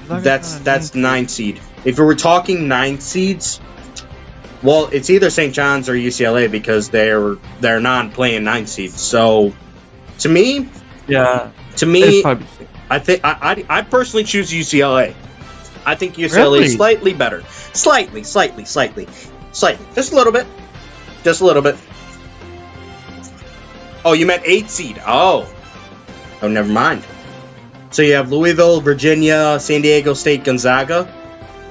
That's 9 seed. If we were talking 9 seeds, well, it's either St. John's or UCLA because they're non-playing 9 seeds. So, to me, I think I personally choose UCLA. I think UCLA is slightly better, slightly, just a little bit. Oh, you meant 8 seed. Oh, never mind. So you have Louisville, Virginia, San Diego State, Gonzaga.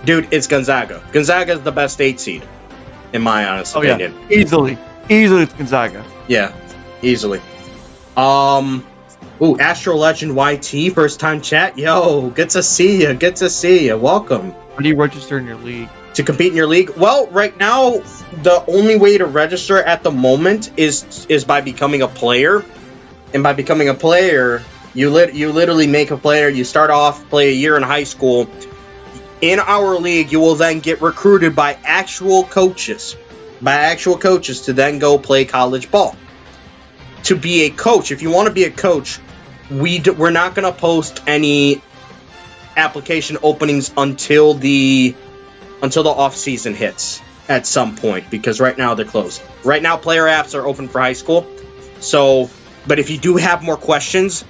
Dude, it's Gonzaga. Gonzaga is the best 8 seed, in my honest opinion. Yeah. Easily it's Gonzaga. Yeah, easily. Astro Legend YT, first time chat. Yo, good to see you. Welcome. How do you register in your league? To compete in your league? Well, right now, the only way to register at the moment is by becoming a player. And by becoming a player, you literally make a player. You start off, play a year in high school. In our league, you will then get recruited by actual coaches to then go play college ball. To be a coach, if you want to be a coach, we're not going to post any application openings until the off season hits at some point, because right now they're closed. Right now, player apps are open for high school. So, but if you do have more questions,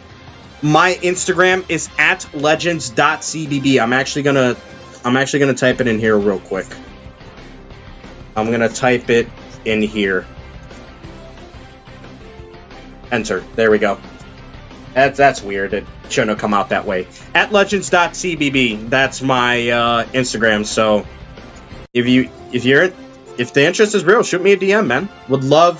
my Instagram is @legends.cbb. I'm actually gonna type it in here real quick. I'm gonna type it in here. Enter. There we go. That's weird. It shouldn't have come out that way. @legends.cbb. That's my Instagram. So if the interest is real, shoot me a DM, man. Would love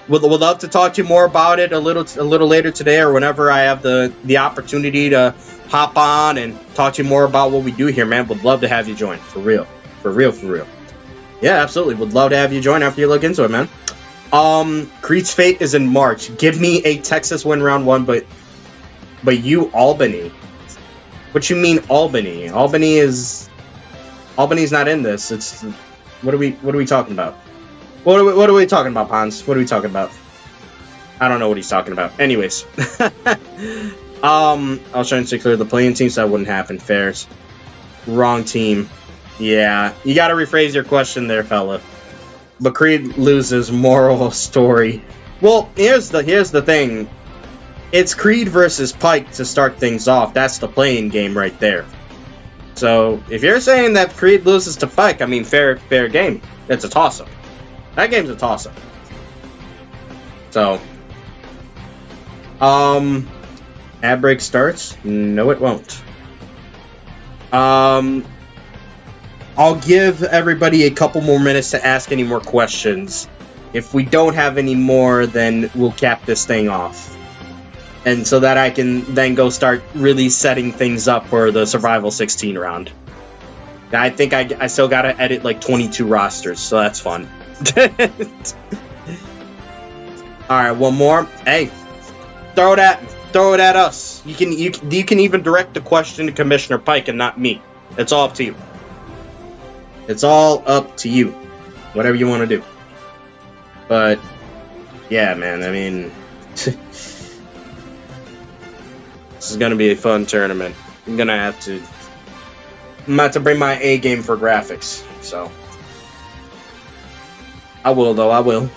to talk to you more about it a little later today, or whenever I have the opportunity to hop on and talk to you more about what we do here, man. Would love to have you join. For real. Yeah, absolutely. Would love to have you join after you look into it, man. Creed's fate is in March. Give me a Texas win round 1, but you Albany. What you mean Albany? Albany's not in this. It's what are we talking about? What are we talking about, Pons? What are we talking about? I don't know what he's talking about. Anyways. I was trying to clear the playing team so that wouldn't happen. Fairs. Wrong team. Yeah. You gotta rephrase your question there, fella. But Creed loses, moral story. Well, here's the thing. It's Creed versus Pike to start things off. That's the playing game right there. So, if you're saying that Creed loses to Pike, I mean, fair game. It's a toss-up. That game's a toss-up. So, ad break starts? No, it won't. I'll give everybody a couple more minutes to ask any more questions. If we don't have any more, then we'll cap this thing off. And so that I can then go start really setting things up for the Survival 16 round. I think I still gotta edit like 22 rosters, so that's fun. Alright, one more. Hey, throw it at us. You can even direct the question to Commissioner Pike and not me. It's all up to you. It's all up to you. Whatever you want to do. But, yeah, man, I mean... This is gonna be a fun tournament. I'm gonna have to bring my A game for graphics. So I will, though. I will.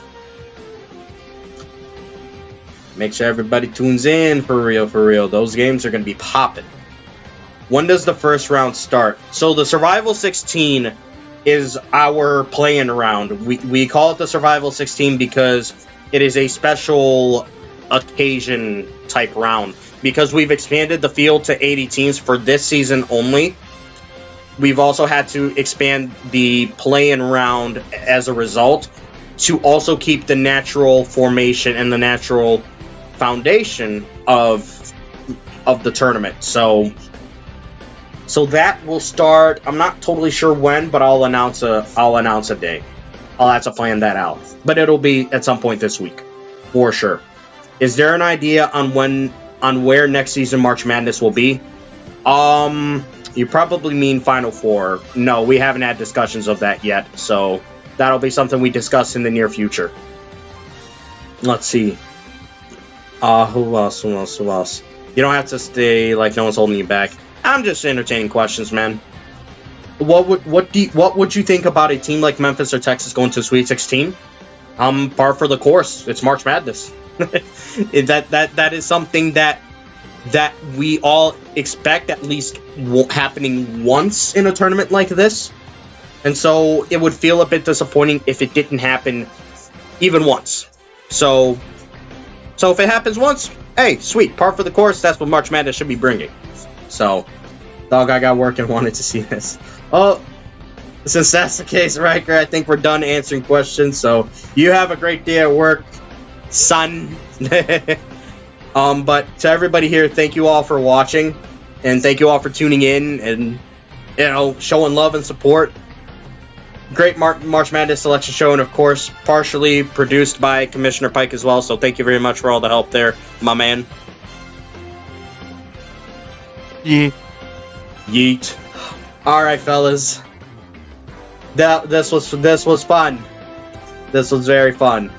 Make sure everybody tunes in for real, for real. Those games are gonna be popping. When does the first round start? So the Survival 16 is our play-in round. We call it the Survival 16 because it is a special occasion type round. Because we've expanded the field to 80 teams for this season only, we've also had to expand the play-in round as a result to also keep the natural formation and the natural foundation of the tournament. So that will start. I'm not totally sure when, but I'll announce a day. I'll have to plan that out, but it'll be at some point this week, for sure. Is there an idea on where next season March Madness will be? You probably mean Final Four. No, we haven't had discussions of that yet, so that'll be something we discuss in the near future. Let's see. Who else? You don't have to stay like no one's holding you back. I'm just entertaining questions, man. What would you think about a team like Memphis or Texas going to Sweet 16? Par for the course. It's March Madness. that is something that we all expect at least happening once in a tournament like this, and so it would feel a bit disappointing if it didn't happen even once. So if it happens once, hey, sweet, par for the course. That's what March Madness should be bringing. So, dog, I got work and wanted to see this. Oh, since that's the case, Riker, I think we're done answering questions. So you have a great day at work, son. But to everybody here, thank you all for watching, and thank you all for tuning in and showing love and support. Great March Madness selection show, and of course, partially produced by Commissioner Pike as well. So thank you very much for all the help there, my man. Yeah. Yeet. All right, fellas. This was fun. This was very fun.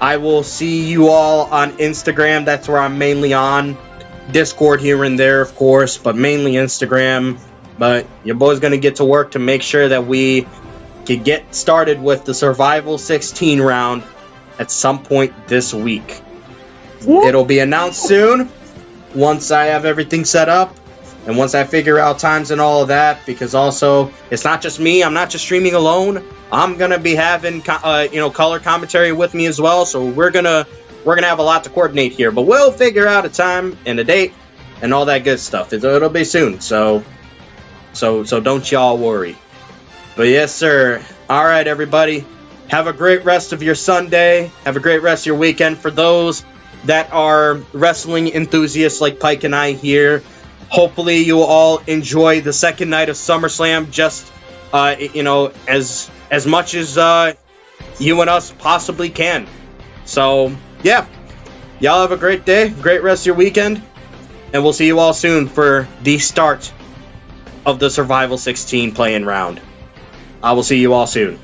I will see you all on Instagram. That's where I'm mainly on. Discord here and there, of course, but mainly Instagram. But your boy's going to get to work to make sure that we can get started with the Survival 16 round at some point this week. What? It'll be announced soon once I have everything set up and once I figure out times and all of that, because also it's not just me. I'm not just streaming alone. I'm going to be having color commentary with me as well, so we're going to have a lot to coordinate here, but we'll figure out a time and a date and all that good stuff. It'll be soon. So don't y'all worry. But yes, sir. All right, everybody. Have a great rest of your Sunday. Have a great rest of your weekend. For those that are wrestling enthusiasts like Pike and I here, hopefully you will all enjoy the second night of SummerSlam just, as much as you and us possibly can. So, yeah. Y'all have a great day. Great rest of your weekend. And we'll see you all soon for the start of the Survival 16 play-in round. I will see you all soon.